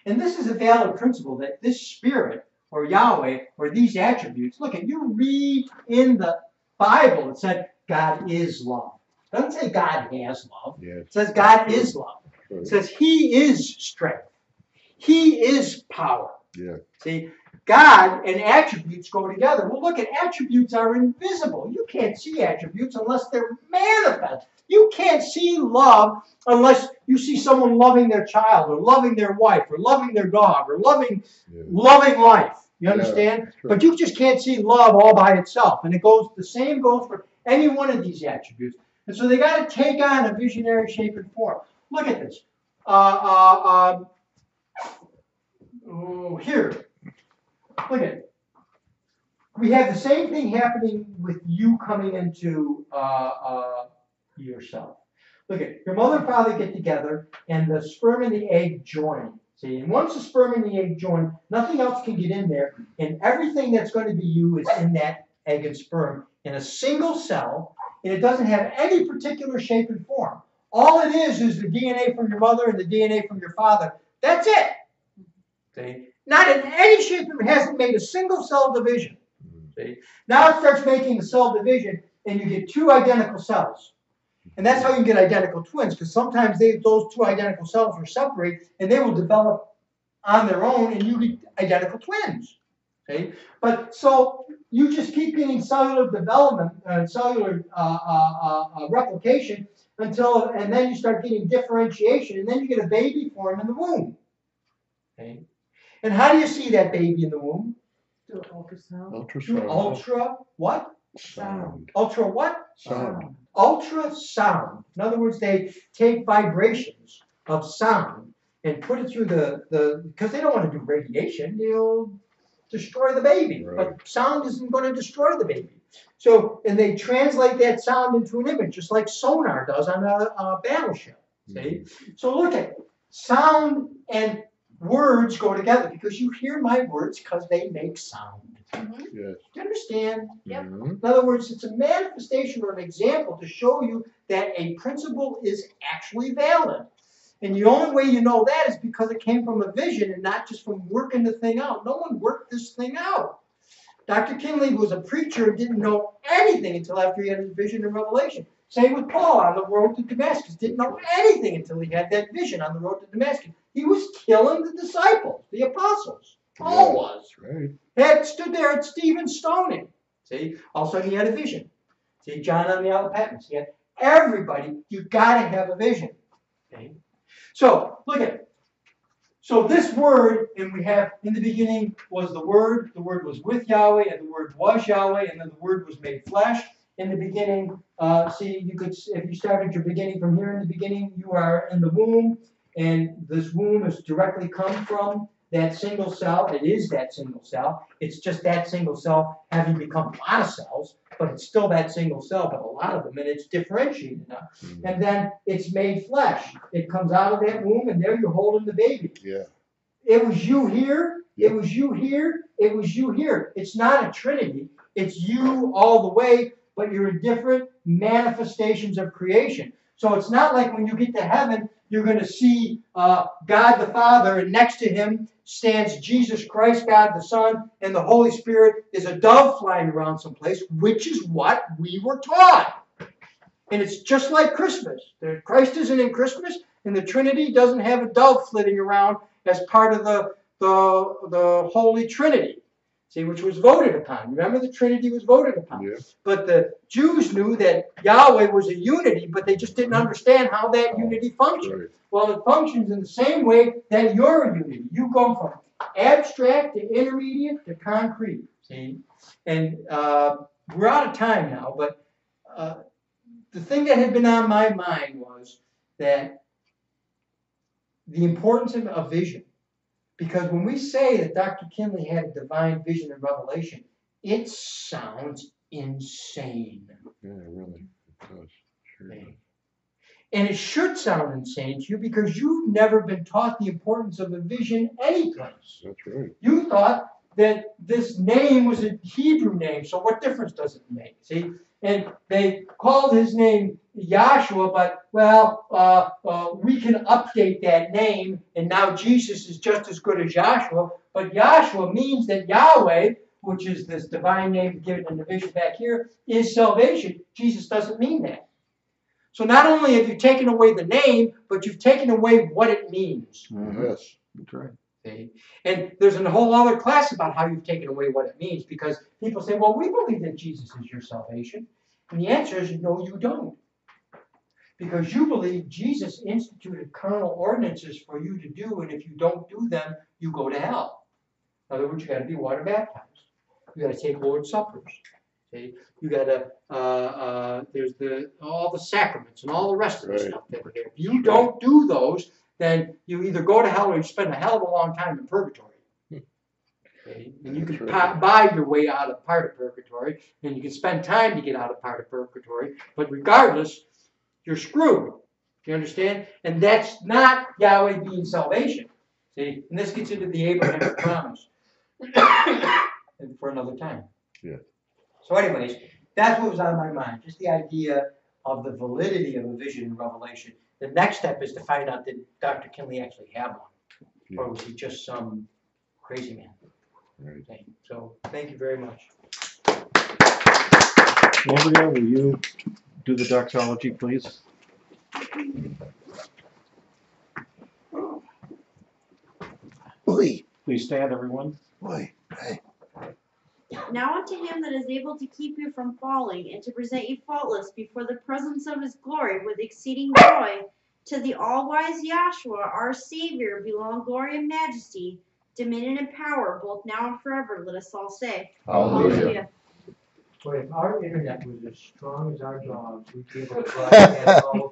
And this is a valid principle that this spirit, or Yahweh, or these attributes, look at, you read in the Bible, it said God is love. It doesn't say God has love. It says God is love. It says he is strength. He is power. See, God and attributes go together. Well, look at, attributes are invisible. You can't see attributes unless they're manifest. You can't see love unless you see someone loving their child, or loving their wife, or loving their dog, or loving life. You understand? But you just can't see love all by itself. And it goes, the same goes for any one of these attributes. And so they got to take on a visionary shape and form. Look at this. Here. Look at it. We have the same thing happening with you coming into yourself. Look at, your mother and father get together, and the sperm and the egg join. See, and once the sperm and the egg join, nothing else can get in there, and everything that's going to be you is in that egg and sperm in a single cell, and it doesn't have any particular shape and form. All it is the DNA from your mother and the DNA from your father. That's it. See? Not in any shape, it hasn't made a single cell division. See? Now it starts making a cell division, and you get two identical cells. And that's how you get identical twins, because sometimes those two identical cells will separate, and they will develop on their own, and you get identical twins. Okay? But so you just keep getting cellular development, cellular replication and then you start getting differentiation, and then you get a baby form in the womb. Okay? And how do you see that baby in the womb? Through ultrasound. Through ultra what? Sound. Ultra what? Sound. Ultrasound. In other words, they take vibrations of sound and put it through because they don't want to do radiation. They'll destroy the baby. Right. But sound isn't going to destroy the baby. So, and they translate that sound into an image, just like sonar does on a battleship. See? So look at it. Sound and words go together, because you hear my words because they make sound. Yes. Do you understand? Yep. In other words, it's a manifestation or an example to show you that a principle is actually valid. And the only way you know that is because it came from a vision and not just from working the thing out. No one worked this thing out. Dr. Kinley was a preacher and didn't know anything until after he had his vision and revelation. Same with Paul on the road to Damascus. Didn't know anything until he had that vision on the road to Damascus. He was killing the disciples, the apostles. Paul was. Right. Had stood there at Stephen's stoning. See, all of a sudden he had a vision. See, John on the Isle of Patmos. He had everybody. You got to have a vision. Okay. So look at it. So this word, and we have in the beginning was the Word was with Yahweh, and the Word was Yahweh, and then the Word was made flesh. In the beginning, see, you could, if you started your beginning from here in the beginning, you are in the womb, and this womb is directly come from that single cell. It is that single cell. It's just that single cell having become a lot of cells, but it's still that single cell, but a lot of them, and it's differentiated now. And then it's made flesh. It comes out of that womb, and there you're holding the baby. Yeah. It was you here. It was you here. It was you here. It's not a trinity. It's you all the way, but you're in different manifestations of creation. So it's not like when you get to heaven, you're going to see God the Father, and next to him stands Jesus Christ, God the Son, and the Holy Spirit is a dove flying around someplace, which is what we were taught. And it's just like Christmas. Christ isn't in Christmas, and the Trinity doesn't have a dove flitting around as part of the Holy Trinity. See, which was voted upon. Remember, the Trinity was voted upon. Yeah. But the Jews knew that Yahweh was a unity, but they just didn't understand how that unity functioned. Right. Well, it functions in the same way that you're a unity. You go from abstract to intermediate to concrete. See? And we're out of time now, but the thing that had been on my mind was that the importance of a vision. Because when we say that Dr. Kinley had a divine vision and revelation, it sounds insane. Yeah, really. It does. Sure does. And it should sound insane to you because you've never been taught the importance of a vision anyplace. That's right. You thought that this name was a Hebrew name, so what difference does it make? See? And they called his name Yahshua, but, well, we can update that name, and now Jesus is just as good as Yahshua. But Yahshua means that Yahweh, which is this divine name given in the vision back here, is salvation. Jesus doesn't mean that. So not only have you taken away the name, but you've taken away what it means. Yes. That's right. Okay? And there's a whole other class about how you've taken away what it means, because people say, well, we believe that Jesus is your salvation. And the answer is, no, you don't. Because you believe Jesus instituted carnal ordinances for you to do, and if you don't do them, you go to hell. In other words, you got to be water baptized. You got to take Lord's Suppers. Okay? You got to, there's all the sacraments and all the rest of the stuff that are there. If you don't do those, then you either go to hell or you spend a hell of a long time in purgatory. Okay? And you can buy your way out of part of purgatory, and you can spend time to get out of part of purgatory, but regardless, you're screwed. You understand? And that's not Yahweh being salvation. See? And this gets into the Abrahamic promise. And for another time. Yeah. So anyways, that's what was on my mind. Just the idea of the validity of a vision and revelation. The next step is to find out, did Dr. Kinley actually have one? Yeah. Or was he just some crazy man? Right. Okay. So thank you very much. Andrea, will you do the doxology, please? Oi, Please stand, everyone. oi, hey. Now unto him that is able to keep you from falling, and to present you faultless before the presence of his glory with exceeding joy, to the all-wise Yahshua, our Savior, belong glory and majesty, dominion and power, both now and forever, let us all say. Hallelujah. Boy, if our internet was as strong as our dogs, we'd be able to broadcast all